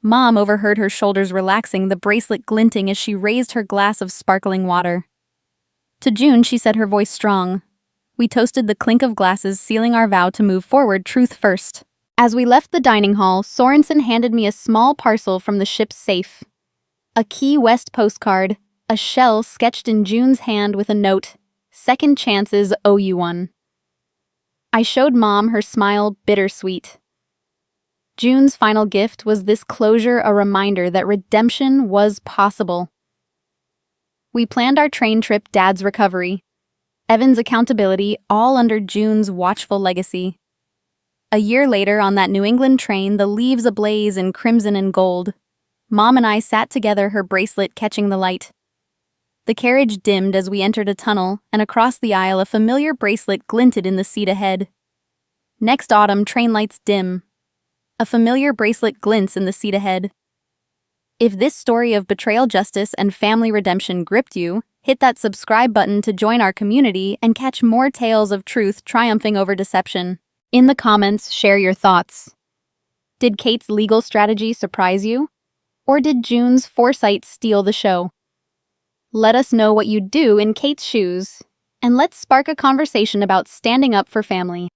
Mom overheard, her shoulders relaxing, the bracelet glinting as she raised her glass of sparkling water. To June, she said, her voice strong. We toasted, the clink of glasses, sealing our vow to move forward, truth first. As we left the dining hall, Sorensen handed me a small parcel from the ship's safe. A Key West postcard, a shell sketched in June's hand with a note, "Second chances owe you one." I showed Mom, her smile bittersweet. June's final gift was this closure, a reminder that redemption was possible. We planned our train trip, Dad's recovery, Evan's accountability, all under June's watchful legacy. A year later, on that New England train, the leaves ablaze in crimson and gold, Mom and I sat together, her bracelet catching the light. The carriage dimmed as we entered a tunnel, and across the aisle a familiar bracelet glinted in the seat ahead. Next autumn, train lights dim. A familiar bracelet glints in the seat ahead. If this story of betrayal, justice, and family redemption gripped you, Hit that subscribe button to join our community and catch more tales of truth triumphing over deception. In the comments, share your thoughts. Did Kate's legal strategy surprise you? Or did June's foresight steal the show? Let us know what you'd do in Kate's shoes, and let's spark a conversation about standing up for family.